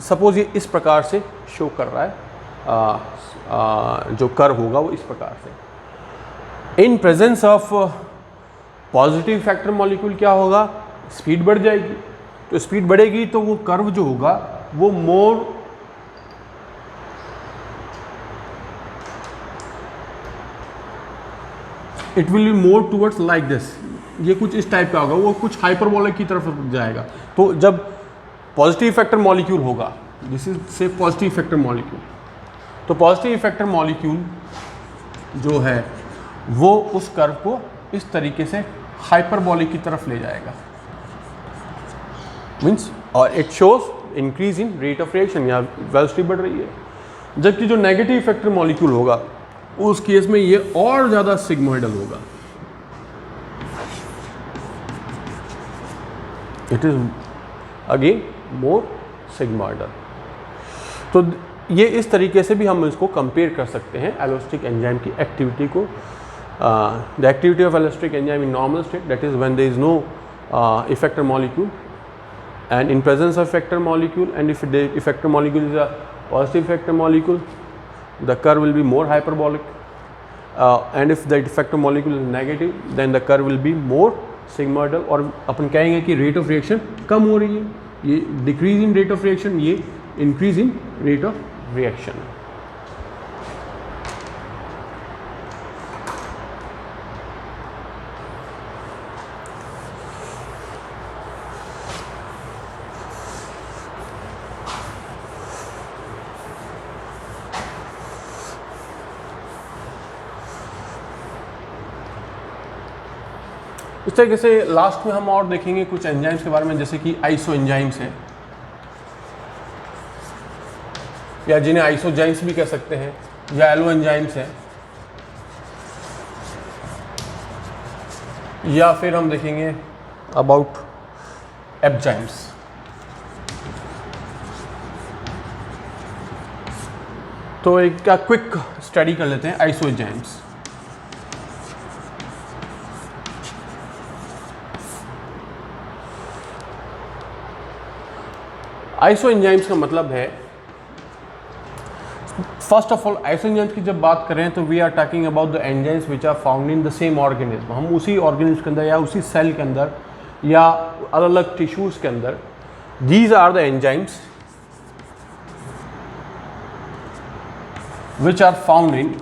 सपोज ये इस प्रकार से शो कर रहा है, जो कर्व होगा वो इस प्रकार से. In presence of positive effector molecule क्या होगा, स्पीड बढ़ जाएगी. तो स्पीड बढ़ेगी तो वो कर्व जो होगा वो more it will be more towards like this, ये कुछ इस टाइप का होगा, वो कुछ हाइपरबोलिक की तरफ जाएगा. तो जब पॉजिटिव इफेक्टर मॉलिक्यूल होगा दिस इज से पॉजिटिव इफेक्टर मॉलिक्यूल। तो पॉजिटिव इफेक्टर मॉलिक्यूल जो है वो उस कर्व को इस तरीके से हाइपरबॉलिक की तरफ ले जाएगा, मीन्स, और it shows increase in rate of reaction, या वेलोसिटी बढ़ रही है। जबकि जो नेगेटिव इफेक्टर मॉलिक्यूल होगा उस केस में ये और ज़्यादा सिग्मोइडल होगा, it is again more sigmoidal. तो ये इस तरीके से भी हम इसको कंपेयर कर सकते हैं एलोस्टिक एंजाइम की एक्टिविटी को। The activity of allosteric enzyme in normal state, that is when there is no effector molecule, and in presence of effector molecule, and if the effector molecule is a positive effector molecule, the curve will be more hyperbolic, and if the effector molecule is negative, then the curve will be more sigmoidal। और अपन कहेंगे कि rate of reaction कम हो रही है, ये decrease in rate of reaction, ये increase in rate of reaction। इस तरीके से लास्ट में हम और देखेंगे कुछ एंजाइम्स के बारे में, जैसे कि आइसो एंजाइम्स हैं, या जिन्हें आइसोजाइम्स भी कह सकते हैं, या एलो एंजाइम्स हैं, या फिर हम देखेंगे अबाउट एब्जाइम्स। तो एक का क्विक स्टडी कर लेते हैं आइसो एंजाइम्स। आइसो एंजाइम्स का मतलब है, first of all iso enzymes की जब बात करें तो we are talking about the enzymes which are found in the same organism. हम उसी ऑर्गेनिज्म के अंदर या उसी सेल के अंदर या अलग अलग टिश्यूज़ के अंदर, these are the enzymes which are found in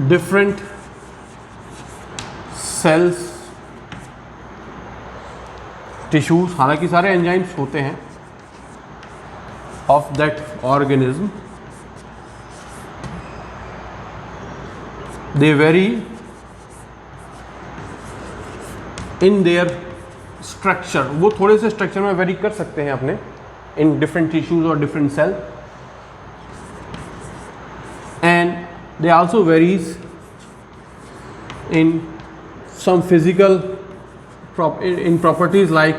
different cells, tissues, हालांकि सारे एंजाइम्स होते हैं of that organism, they vary in their structure, वो थोड़े से स्ट्रक्चर में वेरी कर सकते हैं अपने इन डिफरेंट टिश्यूज और different cell, and they also varies in some physical in properties like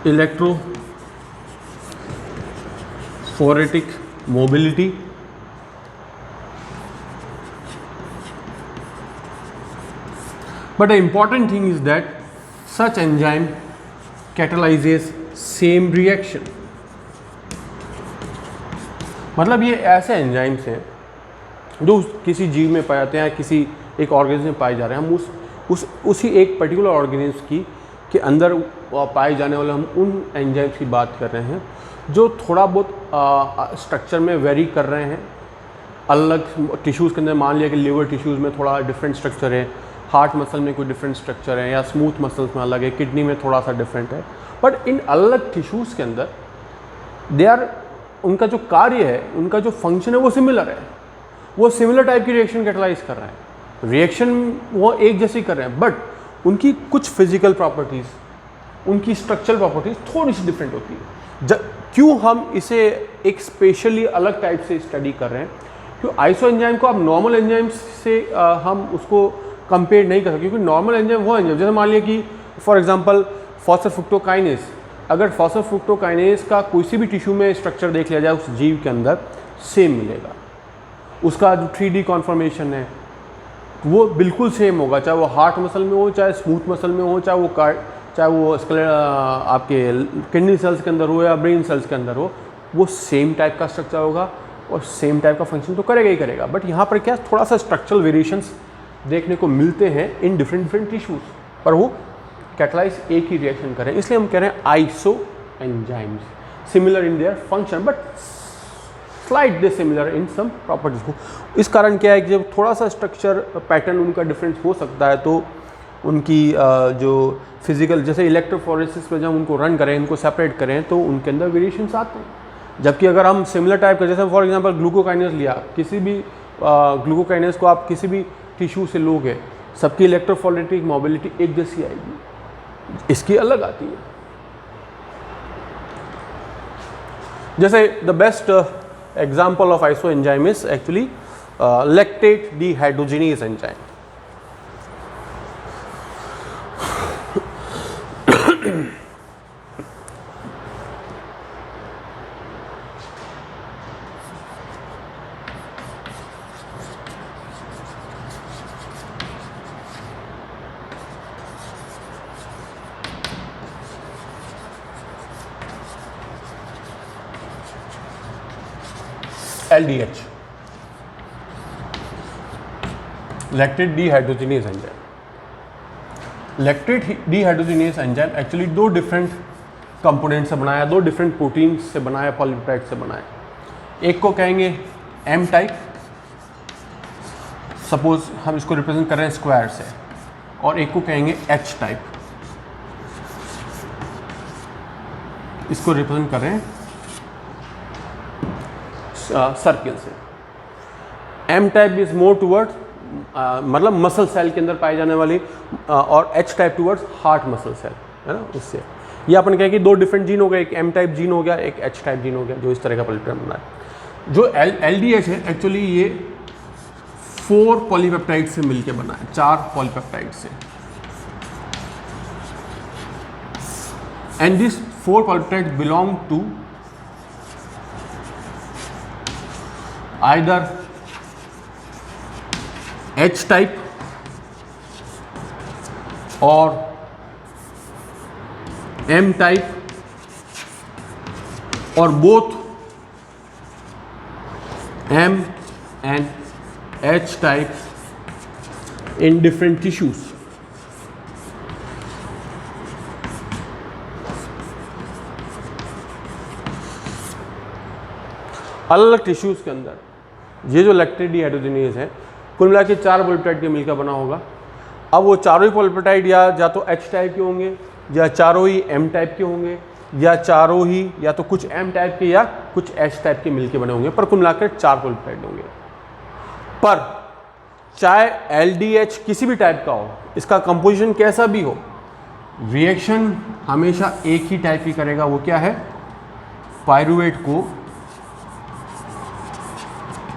electrophoretic mobility, but the important thing is that such enzyme catalyzes same reaction। मतलब ये ऐसे एंजाइम्स हैं जो किसी जीव में पाए जाते हैं, किसी एक ऑर्गेनिज्म में पाए जा रहे हैं। हम उसी एक पर्टिकुलर ऑर्गेनिज्म के अंदर पाए जाने वाले हम उन एंजाइम्स की बात कर रहे हैं जो थोड़ा बहुत स्ट्रक्चर में वेरी कर रहे हैं अलग टिश्यूज़ के अंदर। मान लिया कि लिवर टिश्यूज़ में थोड़ा डिफरेंट स्ट्रक्चर है, हार्ट मसल में कोई डिफरेंट स्ट्रक्चर है, या स्मूथ मसल्स में अलग है, किडनी में थोड़ा सा डिफरेंट है, बट इन अलग टिश्यूज़ के अंदर दे आर, उनका जो कार्य है, उनका जो फंक्शन है वो सिमिलर है, वो सिमिलर टाइप की रिएक्शन कैटलाइज कर रहे हैं, रिएक्शन वो एक जैसी कर रहे हैं, बट उनकी कुछ फिजिकल प्रॉपर्टीज़, उनकी स्ट्रक्चरल प्रॉपर्टीज़ थोड़ी सी डिफरेंट होती है। क्यों हम इसे एक स्पेशली अलग टाइप से स्टडी कर रहे हैं? क्यों आइसो एंजाइम को आप नॉर्मल एंजाइम से हम उसको कंपेयर नहीं कर सकते, क्योंकि नॉर्मल एंजाइम वो एंजाइम, जैसे मान लिया कि फॉर एग्जांपल फॉस्फोफ्रुक्टोकाइनेज, अगर फॉस्फोफ्रुक्टोकाइनेज का किसी भी टिश्यू में स्ट्रक्चर देख लिया जाए उस जीव के अंदर सेम मिलेगा, उसका जो 3D कॉन्फर्मेशन है वो बिल्कुल सेम होगा, चाहे वो हार्ट मसल में हो, चाहे स्मूथ मसल में हो, चाहे वो आपके किडनी सेल्स के अंदर हो या ब्रेन सेल्स के अंदर हो, वो सेम टाइप का स्ट्रक्चर होगा और सेम टाइप का फंक्शन तो करेगा ही करेगा। बट यहाँ पर क्या थोड़ा सा स्ट्रक्चरल वेरिएशंस देखने को मिलते हैं इन डिफरेंट टिश्यूज़, पर वो कैटलाइज एक ही रिएक्शन करें, इसलिए हम कह रहे हैं iso enzymes similar in their function but slightly similar in some properties को। इस कारण क्या है कि जब थोड़ा सा स्ट्रक्चर पैटर्न उनका डिफरेंस हो सकता है तो उनकी जो फिजिकल, जैसे इलेक्ट्रोफोरेसिस में जब उनको रन करें, इनको सेपरेट करें तो उनके अंदर वेरिएशंस आते हैं। जबकि अगर हम सिमिलर टाइप का, जैसे फॉर एग्जांपल ग्लूकोकाइनेज लिया, किसी भी ग्लूकोकाइनेज को आप किसी भी टिश्यू से लोगे, सबकी इलेक्ट्रोफोरेटिक मोबिलिटी एक जैसी आएगी, इसकी अलग आती है। जैसे the best example of iso enzyme is actually lactate dehydrogenase enzyme. LDH, lactate dehydrogenase enzyme. Lactate dehydrogenase enzyme actually दो डिफरेंट कंपोनेंट से बनाया, दो डिफरेंट प्रोटीन से बनाया, पॉलीपेप्टाइड से बनाया। एक को कहेंगे M टाइप, सपोज हम इसको रिप्रेजेंट कर रहे हैं स्क्वायर से, और एक को कहेंगे H टाइप, इसको रिप्रेजेंट कर रहे हैं सर्किल से। M type is more towards मतलब मसल सेल के अंदर पाए जाने वाली, और H type towards heart muscle cell, है ना। उससे ये अपन कहें कि दो डिफरेंट जीन हो गए, एक M टाइप जीन हो गया, एक H टाइप जीन हो गया, जो इस तरह का पॉलीपेप्टाइड बना है। जो LDH है एक्चुअली ये 4 पॉलीपेप्टाइड से मिलके बना है, 4 पॉलीपेप्टाइड से। And this 4 polypeptide belong to either H type or M type or both M and H type in different tissues. अलग अलग टिश्यूज़ के अंदर ये जो लैक्टेट डिहाइड्रोजिनेज है, कुल मिला के 4 पॉलीपेप्टाइड के मिलकर बना होगा। अब वो चारों ही पॉलीपेप्टाइड या तो H टाइप के होंगे, या चारों ही M टाइप के होंगे, या चारों ही या तो कुछ M टाइप के या कुछ H टाइप के मिलके बने होंगे, पर कुल मिलाकर 4 पॉलीपेप्टाइड होंगे। पर चाहे LDH किसी भी टाइप का हो, इसका कंपोजिशन कैसा भी हो, रिएक्शन हमेशा एक ही टाइप की करेगा। वो क्या है? पायरूवेट को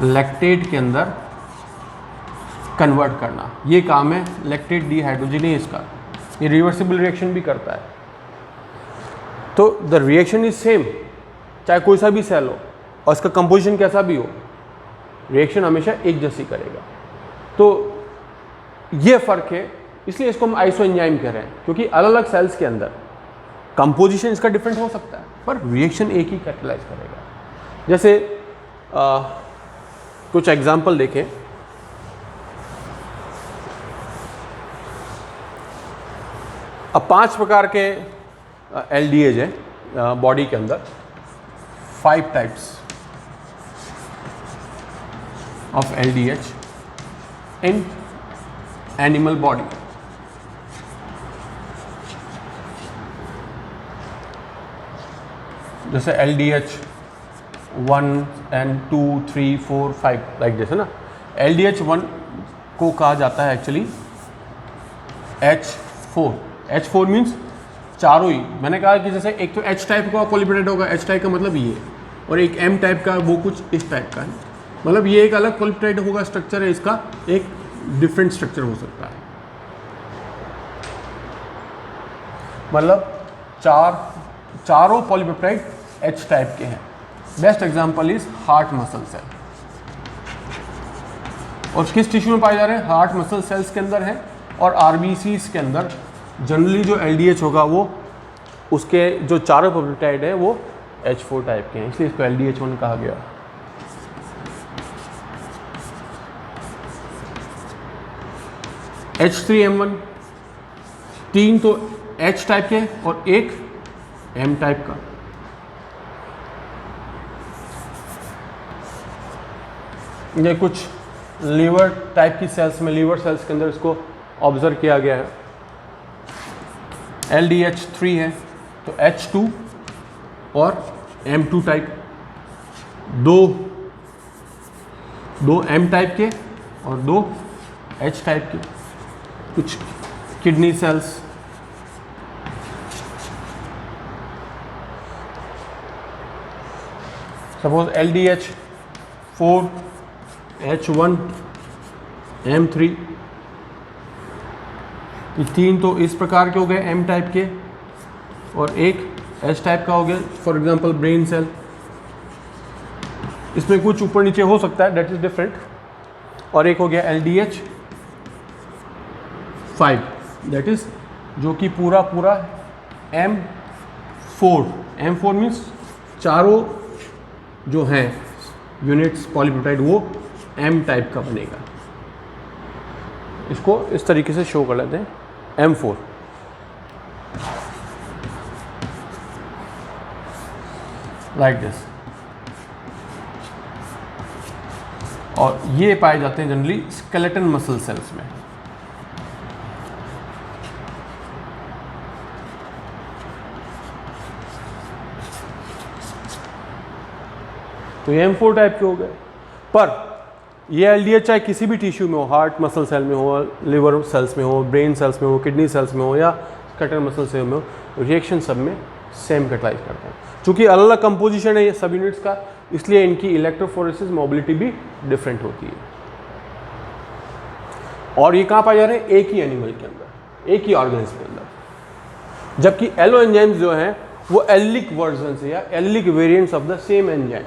लैक्टेट के अंदर कन्वर्ट करना, ये काम है लैक्टेट डिहाइड्रोजिनेज का। ये रिवर्सिबल रिएक्शन भी करता है। तो द रिएक्शन इज सेम, चाहे कोई सा भी सेल हो और इसका कंपोजिशन कैसा भी हो, रिएक्शन हमेशा एक जैसी करेगा। तो ये फ़र्क है, इसलिए इसको हम आइसो एंजाइम कह रहे हैं, क्योंकि अलग अलग सेल्स के अंदर कंपोजिशन इसका डिफरेंट हो सकता है, पर रिएक्शन एक ही कैटलाइज करेगा। जैसे कुछ एग्जाम्पल देखें। अब 5 प्रकार के LDH है बॉडी के अंदर, 5 types of LDH in animal body. जैसे LDH 1 and 2 3 4 5 लाइक जैसे ना। LDH 1 को कहा जाता है एक्चुअली H4। H4 मीन्स चारों ही, मैंने कहा कि जैसे एक तो H टाइप का पॉलीपेप्टाइड होगा, H टाइप का मतलब ये, और एक M टाइप का वो कुछ इस टाइप का है, मतलब ये एक अलग पॉलीपेप्टाइड होगा, स्ट्रक्चर है इसका एक डिफरेंट स्ट्रक्चर हो सकता है। मतलब चारों पॉलीपेप्टाइड H टाइप के हैं। Best example is heart muscle cell. और किस टिश्यू में पाए जा रहे हैं? हार्ट मसल सेल्स के अंदर है, और RBCs के अंदर जनरली जो LDH होगा वो उसके जो चारों पॉलीपेप्टाइड है वो H4 टाइप के हैं, इसलिए इसको LDH1 कहा गया। H3M1, 3 तो H टाइप के और एक M टाइप का। ये कुछ लीवर टाइप की सेल्स में, लीवर सेल्स के अंदर इसको ऑब्जर्व किया गया है। LDH3 है तो H2 और M2 टाइप, दो M टाइप के और दो H टाइप के। कुछ kidney sales, suppose LDH4, H1, M3, ये तीन तो इस प्रकार के हो गए M टाइप के, और एक H टाइप का हो गया। फॉर एग्जांपल ब्रेन सेल, इसमें कुछ ऊपर नीचे हो सकता है, दैट इज डिफरेंट। और एक हो गया LDH5, दैट इज जो कि पूरा M4 मीन्स चारों जो हैं यूनिट्स पॉलीपेप्टाइड वो M टाइप का बनेगा। इसको इस तरीके से शो कर लेते हैं, M4। Like this. और ये पाए जाते हैं जनरली स्केलेटन मसल सेल्स में। तो ये M4 टाइप के हो गए। पर ये LDH चाहे किसी भी टिश्यू में हो, हार्ट मसल सेल में हो, लिवर सेल्स में हो, ब्रेन सेल्स में हो, किडनी सेल्स में हो या स्केलेटन मसल सेल में हो, रिएक्शन सब में सेम कैटालाइज करते हैं। चूँकि अलग अलग कंपोजिशन है ये सब यूनिट्स का, इसलिए इनकी इलेक्ट्रोफोरेसिस मोबिलिटी भी डिफरेंट होती है। और ये कहाँ पाए जा रहे हैं? एक ही एनिमल के अंदर, एक ही ऑर्गेनिज्म के अंदर। जबकि एलो एंजाइम्स जो हैं वो एलिक वर्जन से या allelic variants of the same enzyme,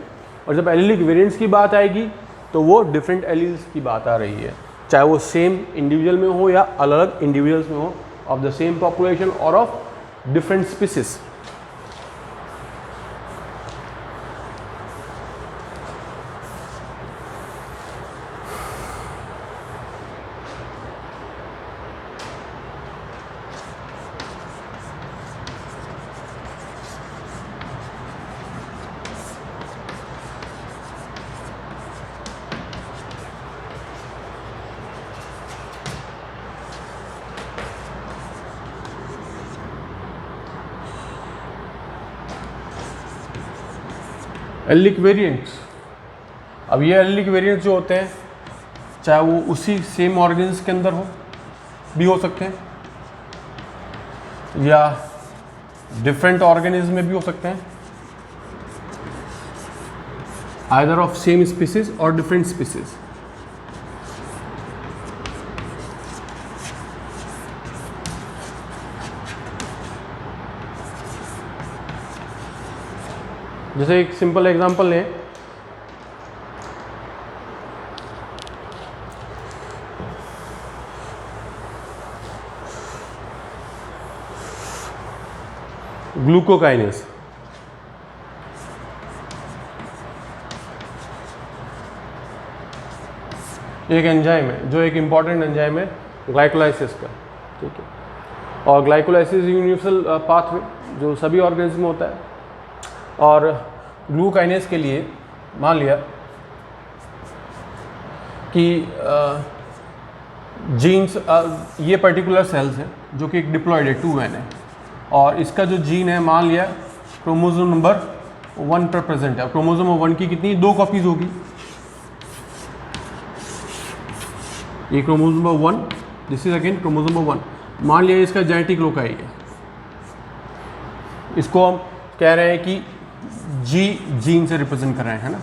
और जब एलिक वेरिएंट्स की बात आएगी तो वो डिफरेंट एलील्स की बात आ रही है, चाहे वो सेम इंडिविजुअल में हो या अलग अलग इंडिविजुअल्स में हो, ऑफ द सेम पॉपुलेशन और of different species. Allelic variants, अब ये एलिक वेरिएंट्स जो होते हैं चाहे वो उसी सेम ऑर्गेन्स के अंदर भी हो सकते हैं या डिफरेंट ऑर्गेनिज्म में भी हो सकते हैं, आइदर ऑफ सेम स्पीसीज और डिफरेंट स्पीसीज। जैसे एक सिंपल एग्जांपल लें, ग्लूकोकाइनेस। एक एंजाइम है जो एक इम्पॉर्टेंट एंजाइम है ग्लाइकोलाइसिस का, ठीक है। और ग्लाइकोलाइसिस यूनिवर्सल पाथवे जो सभी ऑर्गेनिज्म में होता है। और ग्लूकोकाइनेस के लिए मान लिया कि जीन्स, ये पर्टिकुलर सेल्स हैं जो कि एक डिप्लॉइड है, 2n है, और इसका जो जीन है मान लिया क्रोमोसोम नंबर 1 पर प्रेजेंट है। क्रोमोसोम 1 की कितनी 2 कॉपीज होगी। ये chromosome number 1, this is again chromosome number 1। मान लिया इसका जेनेटिक लोकाई है, इसको हम कह रहे हैं कि जी जीन से रिप्रेजेंट कर रहे हैं ना।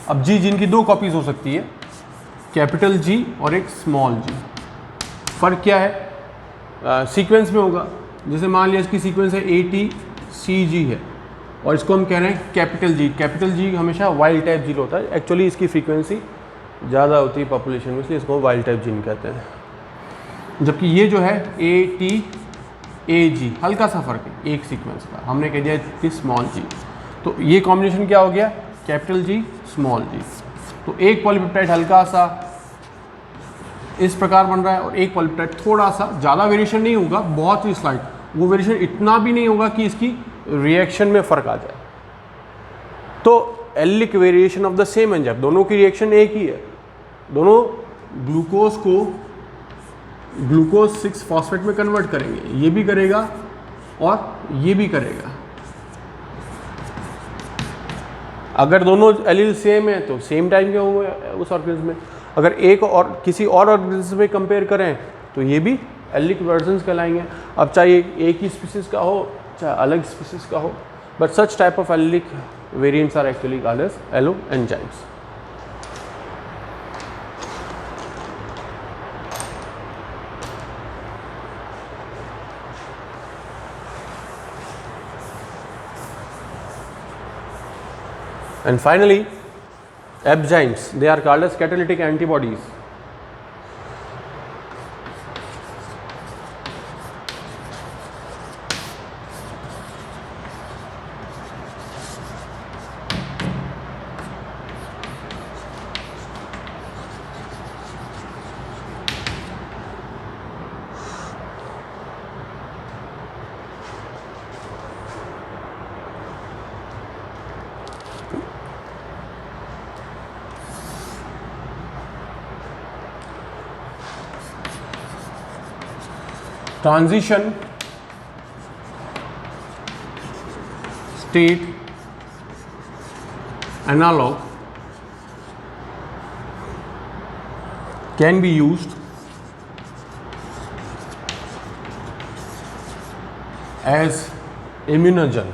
अब जी जीन की 2 कॉपीज हो सकती है, कैपिटल जी और एक स्मॉल जी। फ़र्क क्या है? सीक्वेंस में होगा। जैसे मान लिया इसकी सीक्वेंस है ATCG है और इसको हम कह रहे हैं कैपिटल जी। कैपिटल जी हमेशा वाइल्ड टाइप जीन होता है, एक्चुअली इसकी फ्रीक्वेंसी ज़्यादा होती है पॉपुलेशन में, इसलिए इसको वाइल्ड टाइप जीन कहते हैं। जबकि ये जो है ATAG, हल्का सा फ़र्क है एक सीक्वेंस का, हमने कह दिया कि स्मॉल जी। तो ये कॉम्बिनेशन क्या हो गया? कैपिटल जी स्मॉल जी। तो एक पॉलीपेप्टाइड हल्का सा इस प्रकार बन रहा है और एक पॉलीपेप्टाइड थोड़ा सा, ज़्यादा वेरिएशन नहीं होगा, बहुत ही स्लाइट, वो वेरिएशन इतना भी नहीं होगा कि इसकी रिएक्शन में फ़र्क आ जाए। तो allelic variation of the same enzyme, दोनों की रिएक्शन एक ही है, दोनों ग्लूकोज को ग्लूकोज 6 फॉस्फेट में कन्वर्ट करेंगे, ये भी करेगा और ये भी करेगा। अगर दोनों एलील सेम है तो सेम टाइम के होंगे उस ऑर्गेनिज्म में। अगर एक और किसी और ऑर्गेनिज्म में कंपेयर करें तो ये भी एलिक वर्जन्स कहलाएंगे। अब चाहे एक ही स्पीसीज का हो चाहे अलग स्पीसीज का हो, but such type of allelic variants are actually called as allo enzymes. And finally, enzymes, they are called as catalytic antibodies. Transition state analog can be used as immunogen.